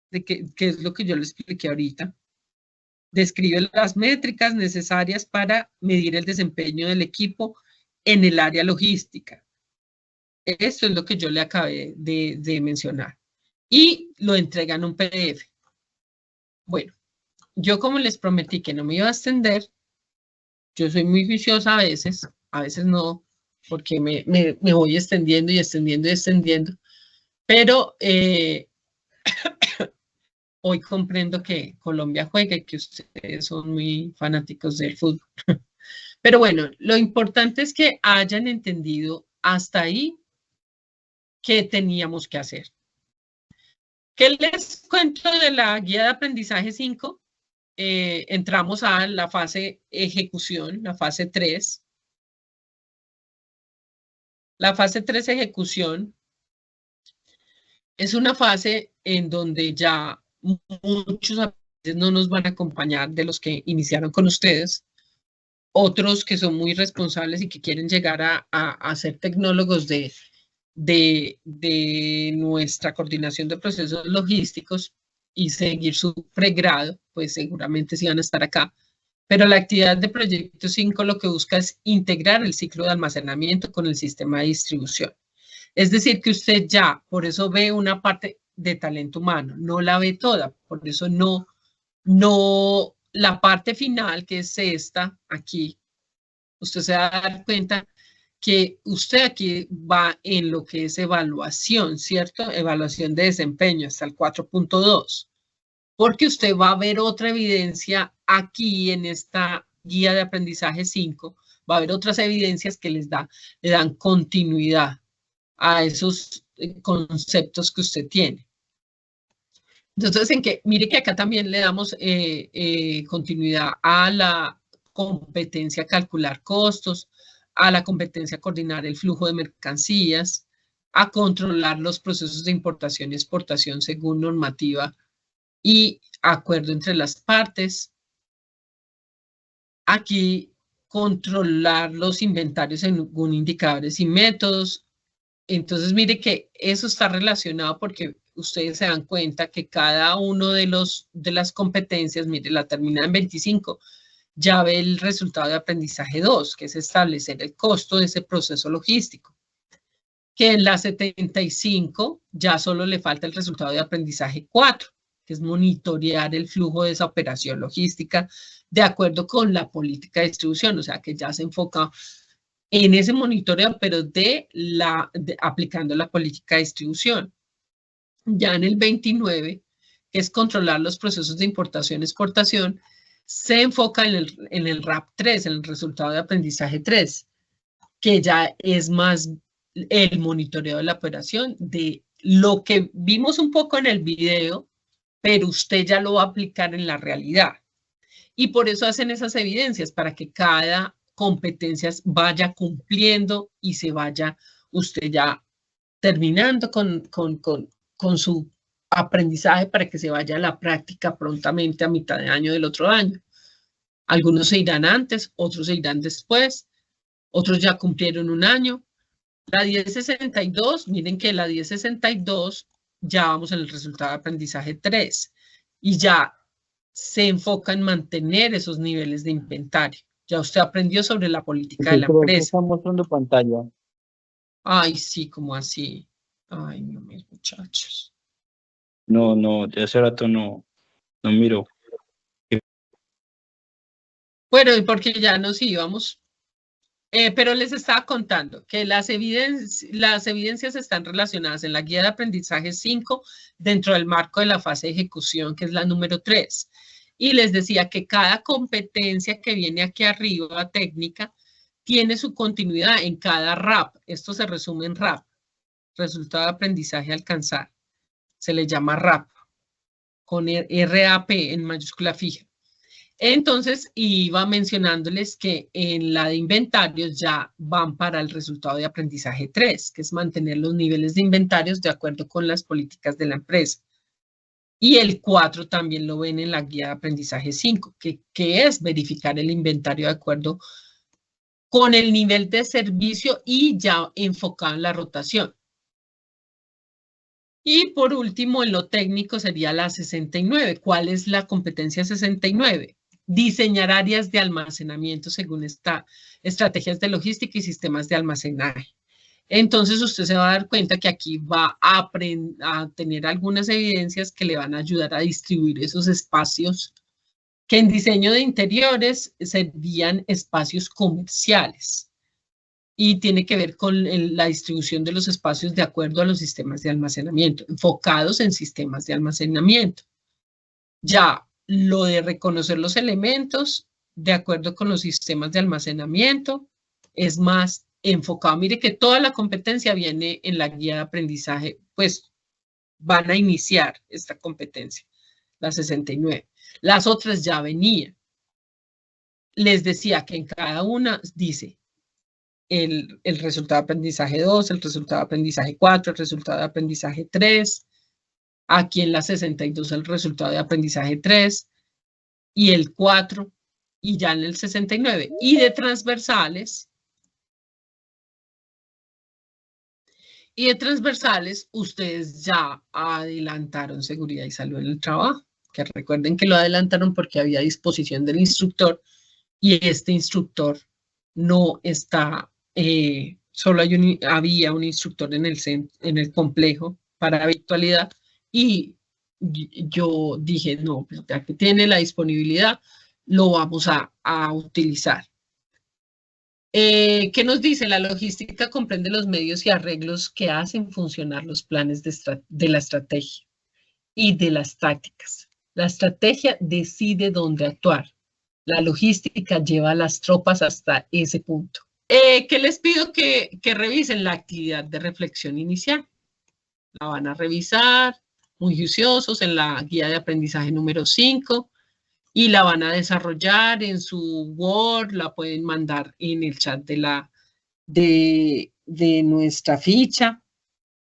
que es lo que yo le expliqué ahorita. Describe las métricas necesarias para medir el desempeño del equipo en el área logística. Esto es lo que yo le acabé de mencionar. Y lo entrega en un PDF. Bueno, yo como les prometí que no me iba a extender, yo soy muy juiciosa a veces no, porque me voy extendiendo y extendiendo y extendiendo, pero hoy comprendo que Colombia juega y que ustedes son muy fanáticos del fútbol. Pero bueno, lo importante es que hayan entendido hasta ahí qué teníamos que hacer. ¿Qué les cuento de la guía de aprendizaje 5? Entramos a la fase ejecución, la fase 3. La fase 3 ejecución es una fase en donde ya muchos no nos van a acompañar de los que iniciaron con ustedes. Otros que son muy responsables y que quieren llegar a ser tecnólogos de nuestra coordinación de procesos logísticos y seguir su pregrado, pues seguramente sí van a estar acá. Pero la actividad de Proyecto 5 lo que busca es integrar el ciclo de almacenamiento con el sistema de distribución. Es decir, que usted ya, por eso ve una parte de talento humano, no la ve toda, por eso no la parte final, que es esta, aquí, usted se va a dar cuenta que usted aquí va en lo que es evaluación, ¿cierto? Evaluación de desempeño hasta el 4.2, porque usted va a ver otra evidencia aquí en esta guía de aprendizaje 5, va a haber otras evidencias que le dan continuidad a esos conceptos que usted tiene. Entonces, mire que acá también le damos continuidad a la competencia calcular costos, a la competencia coordinar el flujo de mercancías, a controlar los procesos de importación y exportación según normativa y acuerdo entre las partes. Aquí, controlar los inventarios según indicadores y métodos. Entonces, mire que eso está relacionado porque ustedes se dan cuenta que cada uno de las competencias, mire, la termina en 25, ya ve el resultado de aprendizaje 2, que es establecer el costo de ese proceso logístico. Que en la 75 ya solo le falta el resultado de aprendizaje 4, que es monitorear el flujo de esa operación logística de acuerdo con la política de distribución, o sea que ya se enfoca en ese monitoreo, pero aplicando la política de distribución. Ya en el 29, que es controlar los procesos de importación y exportación, se enfoca en el RAP 3, en el resultado de aprendizaje 3, que ya es más el monitoreo de la operación de lo que vimos un poco en el video, pero usted ya lo va a aplicar en la realidad. Y por eso hacen esas evidencias, para que cada competencia vaya cumpliendo y se vaya usted ya terminando con su aprendizaje, para que se vaya a la práctica prontamente a mitad de año del otro año. Algunos se irán antes, otros se irán después, otros ya cumplieron un año. La 1062, miren que la 1062 ya vamos en el resultado de aprendizaje 3 y ya se enfoca en mantener esos niveles de inventario. Ya usted aprendió sobre la política de la empresa. Está mostrando pantalla. Ay, sí, como así. Ay, no, mis muchachos. No, de hace rato no miro. Bueno, y porque ya nos íbamos. Pero les estaba contando que las evidencias están relacionadas en la guía de aprendizaje 5 dentro del marco de la fase de ejecución, que es la número 3. Y les decía que cada competencia que viene aquí arriba, técnica, tiene su continuidad en cada RAP. Esto se resume en RAP, resultado de aprendizaje a alcanzar. Se le llama RAP, con RAP en mayúscula fija. Entonces, iba mencionándoles que en la de inventarios ya van para el resultado de aprendizaje 3, que es mantener los niveles de inventarios de acuerdo con las políticas de la empresa. Y el 4 también lo ven en la guía de aprendizaje 5, que es verificar el inventario de acuerdo con el nivel de servicio y ya enfocado en la rotación. Y por último, en lo técnico sería la 69. ¿Cuál es la competencia 69? Diseñar áreas de almacenamiento según estrategias de logística y sistemas de almacenaje. Entonces usted se va a dar cuenta que aquí va a tener algunas evidencias que le van a ayudar a distribuir esos espacios que en diseño de interiores serían espacios comerciales y tiene que ver con la distribución de los espacios de acuerdo a los sistemas de almacenamiento, enfocados en sistemas de almacenamiento. Ya lo de reconocer los elementos de acuerdo con los sistemas de almacenamiento, es más enfocado. Mire que toda la competencia viene en la guía de aprendizaje, pues van a iniciar esta competencia, la 69. Las otras ya venían. Les decía que en cada una dice el resultado de aprendizaje 2, el resultado de aprendizaje 4, el resultado de aprendizaje 3. Aquí en la 62 el resultado de aprendizaje 3 y el 4 y ya en el 69. Y de transversales. Y de transversales, ustedes ya adelantaron seguridad y salud en el trabajo, que recuerden que lo adelantaron porque había disposición del instructor y este instructor no está, solo había un instructor en el complejo para virtualidad y yo dije, no, pues ya que tiene la disponibilidad, lo vamos a utilizar. ¿Qué nos dice? La logística comprende los medios y arreglos que hacen funcionar los planes de la estrategia y de las tácticas. La estrategia decide dónde actuar. La logística lleva a las tropas hasta ese punto. ¿Qué les pido que revisen? La actividad de reflexión inicial. La van a revisar muy juiciosos en la guía de aprendizaje número 5. Y la van a desarrollar en su Word, la pueden mandar en el chat de nuestra ficha.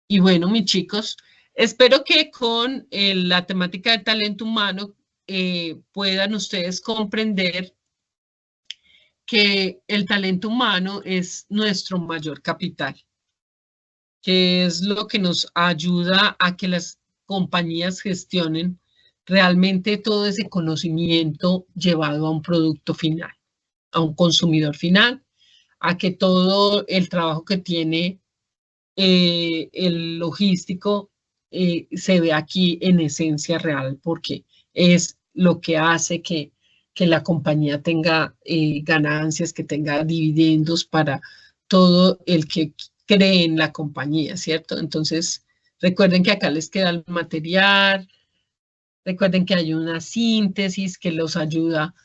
Y bueno, mis chicos, espero que con la temática de talento humano puedan ustedes comprender que el talento humano es nuestro mayor capital, que es lo que nos ayuda a que las compañías gestionen realmente todo ese conocimiento llevado a un producto final, a un consumidor final, a que todo el trabajo que tiene el logístico se ve aquí en esencia real, porque es lo que hace que la compañía tenga ganancias, que tenga dividendos para todo el que cree en la compañía, ¿cierto? Entonces, recuerden que acá les queda el material. Recuerden que hay una síntesis que los ayuda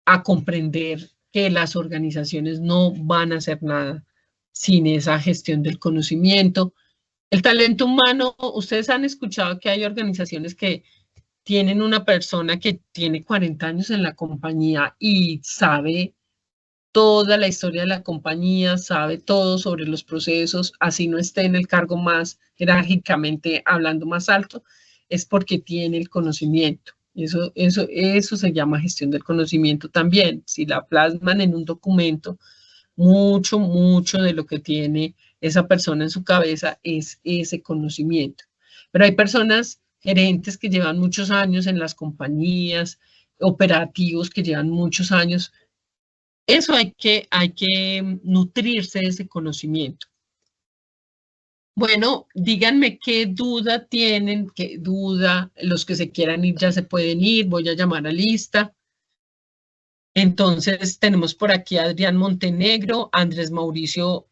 a comprender que las organizaciones no van a hacer nada sin esa gestión del conocimiento. El talento humano, ustedes han escuchado que hay organizaciones que tienen una persona que tiene 40 años en la compañía y sabe toda la historia de la compañía, sabe todo sobre los procesos, así no esté en el cargo más jerárquicamente hablando más alto, es porque tiene el conocimiento. Eso se llama gestión del conocimiento también. Si la plasman en un documento, mucho de lo que tiene esa persona en su cabeza es ese conocimiento. Pero hay personas gerentes que llevan muchos años en las compañías, operativos que llevan muchos años. Eso hay que nutrirse de ese conocimiento. Bueno, díganme qué duda tienen, qué duda, los que se quieran ir ya se pueden ir, voy a llamar a lista. Entonces tenemos por aquí a Adrián Montenegro, Andrés Mauricio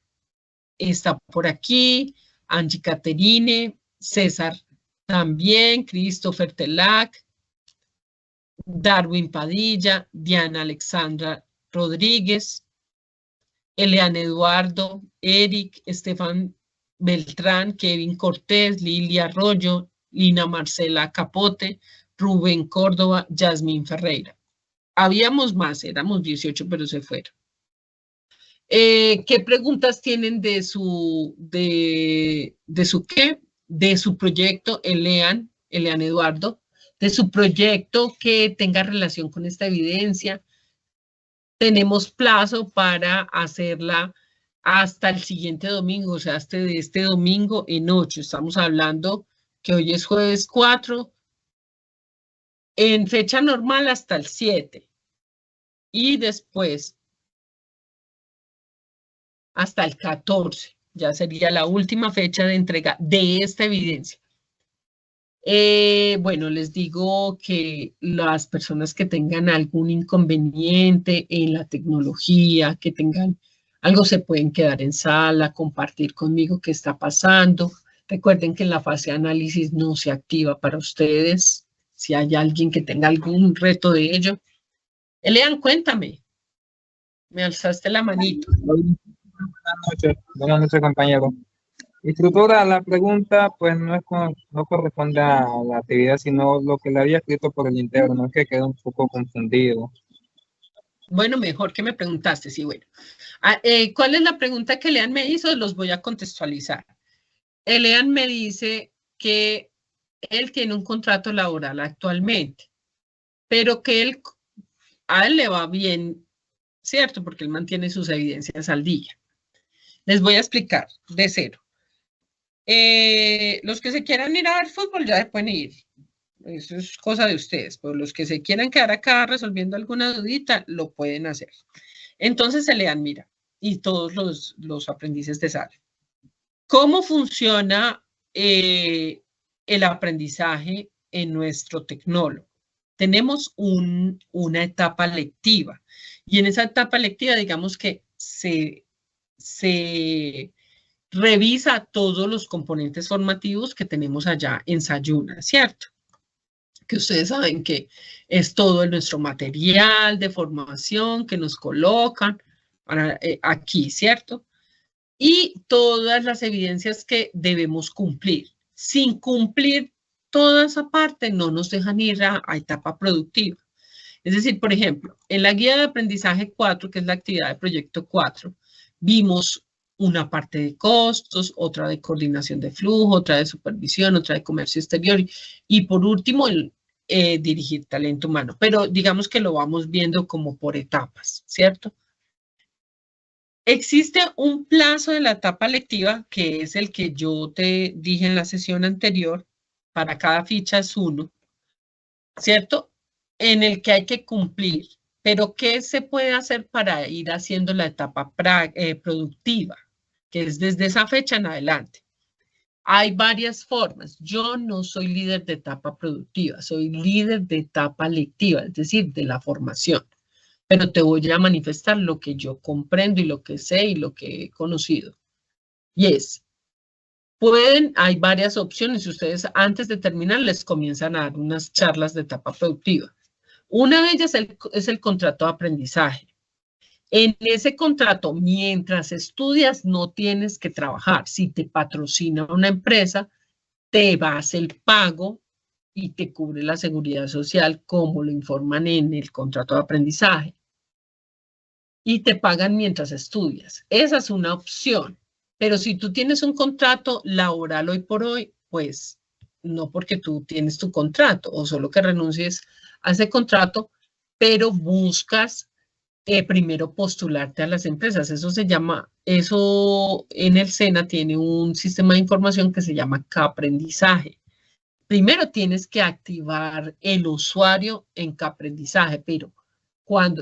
está por aquí, Angie Caterine, César también, Christopher Telac, Darwin Padilla, Diana Alexandra Rodríguez, Eliane Eduardo, Eric, Estefan Beltrán, Kevin Cortés, Lilia Arroyo, Lina Marcela Capote, Rubén Córdoba, Yasmín Ferreira. Habíamos más, éramos 18, pero se fueron. ¿Qué preguntas tienen de su qué? De su proyecto, Elian Eduardo, de su proyecto que tenga relación con esta evidencia. Tenemos plazo para hacerla hasta el siguiente domingo, o sea, hasta de este domingo en 8. Estamos hablando que hoy es jueves 4, en fecha normal hasta el 7. Y después hasta el 14, ya sería la última fecha de entrega de esta evidencia. Bueno, les digo que las personas que tengan algún inconveniente en la tecnología, que tengan algo, se pueden quedar en sala, compartir conmigo qué está pasando. Recuerden que en la fase de análisis no se activa para ustedes. Si hay alguien que tenga algún reto de ello, Elian, cuéntame. Me alzaste la manito. Buenas noches, compañero. Instructora, la pregunta pues no corresponde a la actividad, sino lo que le había escrito por el interno, es que quedó un poco confundido. Bueno, mejor que me preguntaste, sí, bueno. ¿Cuál es la pregunta que Elian me hizo? Los voy a contextualizar. Elian me dice que él tiene un contrato laboral actualmente, pero que a él le va bien, ¿cierto? Porque él mantiene sus evidencias al día. Les voy a explicar de cero. Los que se quieran ir a ver fútbol ya se pueden ir. Eso es cosa de ustedes. Pero los que se quieran quedar acá resolviendo alguna dudita, lo pueden hacer. Entonces se lean, mira, y todos los aprendices te salen. ¿Cómo funciona el aprendizaje en nuestro tecnólogo? Tenemos una etapa lectiva. Y en esa etapa lectiva, digamos que se revisa todos los componentes formativos que tenemos allá en Sayuna, ¿cierto? Que ustedes saben que es todo nuestro material de formación que nos colocan aquí, ¿cierto? Y todas las evidencias que debemos cumplir. Sin cumplir toda esa parte, no nos dejan ir a etapa productiva. Es decir, por ejemplo, en la guía de aprendizaje 4, que es la actividad de proyecto 4, vimos una parte de costos, otra de coordinación de flujo, otra de supervisión, otra de comercio exterior y por último, dirigir talento humano. Pero digamos que lo vamos viendo como por etapas, ¿cierto? Existe un plazo de la etapa lectiva, que es el que yo te dije en la sesión anterior, para cada ficha es 1, ¿cierto? En el que hay que cumplir. Pero, ¿qué se puede hacer para ir haciendo la etapa productiva? Que es desde esa fecha en adelante. Hay varias formas. Yo no soy líder de etapa productiva, soy líder de etapa lectiva, es decir, de la formación. Pero te voy a manifestar lo que yo comprendo y lo que sé y lo que he conocido. Y hay varias opciones. Ustedes antes de terminar les comienzan a dar unas charlas de etapa productiva. Una de ellas es el contrato de aprendizaje. En ese contrato, mientras estudias, no tienes que trabajar. Si te patrocina una empresa, te vas el pago y te cubre la seguridad social, como lo informan en el contrato de aprendizaje. Y te pagan mientras estudias. Esa es una opción. Pero si tú tienes un contrato laboral hoy por hoy, pues no, porque tú tienes tu contrato o solo que renuncies a ese contrato, pero buscas primero postularte a las empresas. Eso en el SENA tiene un sistema de información que se llama Caprendizaje. Primero tienes que activar el usuario en Caprendizaje, pero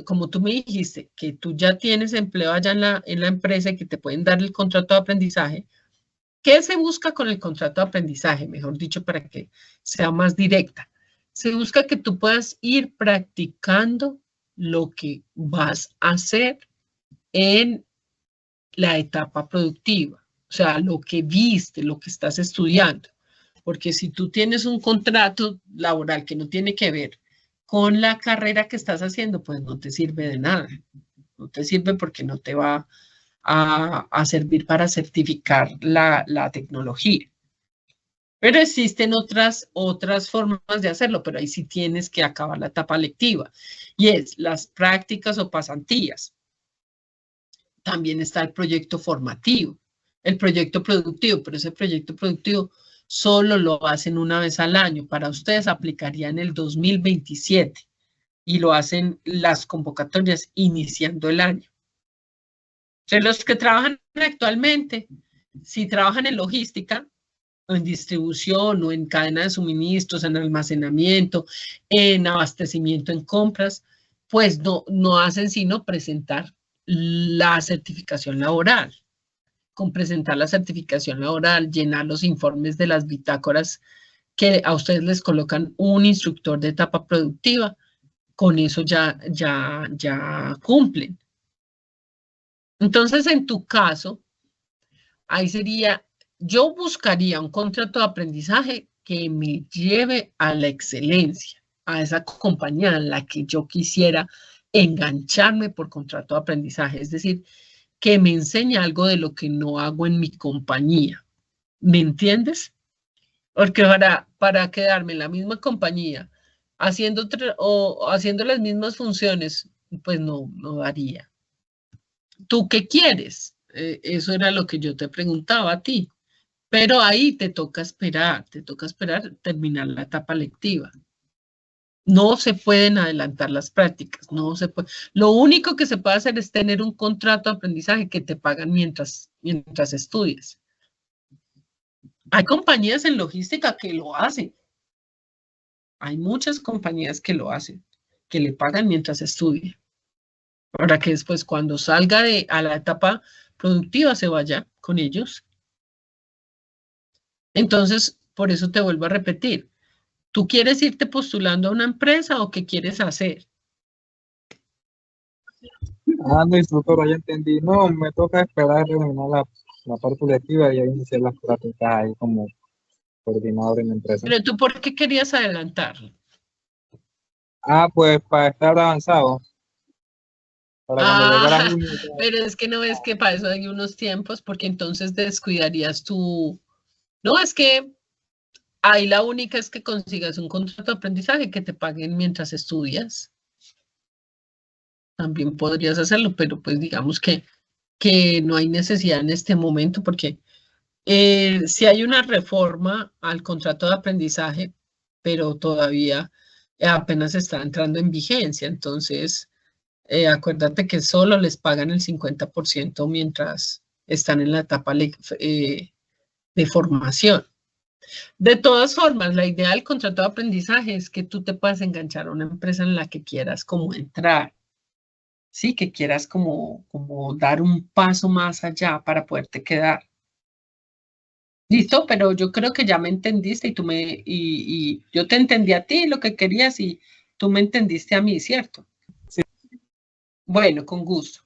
como tú me dijiste que tú ya tienes empleo allá en la empresa y que te pueden dar el contrato de aprendizaje, ¿qué se busca con el contrato de aprendizaje? Mejor dicho, para que sea más directa. Se busca que tú puedas ir practicando lo que vas a hacer en la etapa productiva. O sea, lo que viste, lo que estás estudiando. Porque si tú tienes un contrato laboral que no tiene que ver con la carrera que estás haciendo, pues no te sirve de nada. No te sirve porque no te va a servir para certificar la tecnología. Pero existen otras formas de hacerlo, pero ahí sí tienes que acabar la etapa lectiva. Y es las prácticas o pasantías. También está el proyecto formativo, el proyecto productivo, pero ese proyecto productivo solo lo hacen una vez al año. Para ustedes aplicaría en el 2027 y lo hacen las convocatorias iniciando el año. Entre los que trabajan actualmente, si trabajan en logística, o en distribución, o en cadena de suministros, en almacenamiento, en abastecimiento, en compras, pues no hacen sino presentar la certificación laboral. Con presentar la certificación laboral, llenar los informes de las bitácoras que a ustedes les colocan un instructor de etapa productiva, con eso ya cumplen. Entonces, en tu caso, ahí sería, yo buscaría un contrato de aprendizaje que me lleve a la excelencia, a esa compañía en la que yo quisiera engancharme por contrato de aprendizaje, es decir, que me enseñe algo de lo que no hago en mi compañía. ¿Me entiendes? Porque para quedarme en la misma compañía, haciendo las mismas funciones, pues no daría. ¿Tú qué quieres? Eso era lo que yo te preguntaba a ti. Pero ahí te toca esperar terminar la etapa lectiva. No se pueden adelantar las prácticas, no se puede. Lo único que se puede hacer es tener un contrato de aprendizaje que te pagan mientras estudias. Hay compañías en logística que lo hacen. Hay muchas compañías que lo hacen, que le pagan mientras estudia. Para que después cuando salga a la etapa productiva se vaya con ellos. Entonces, por eso te vuelvo a repetir. ¿Tú quieres irte postulando a una empresa o qué quieres hacer? No, instructora, ya entendí. No, me toca esperar terminar la parte lectiva y ahí iniciar las prácticas ahí como coordinador en la empresa. Pero ¿tú por qué querías adelantarlo? Pues para estar avanzado. Para cuando llegara junio. Pero es que no es que para eso hay unos tiempos, porque entonces descuidarías tu... No, es que ahí la única es que consigas un contrato de aprendizaje que te paguen mientras estudias. También podrías hacerlo, pero pues digamos que no hay necesidad en este momento, porque si hay una reforma al contrato de aprendizaje, pero todavía apenas está entrando en vigencia, entonces acuérdate que solo les pagan el 50% mientras están en la etapa de formación. De todas formas, la idea del contrato de aprendizaje es que tú te puedas enganchar a una empresa en la que quieras como entrar, ¿sí? Que quieras como dar un paso más allá para poderte quedar. ¿Listo? Pero yo creo que ya me entendiste y yo te entendí a ti lo que querías y tú me entendiste a mí, ¿cierto? Sí. Bueno, con gusto.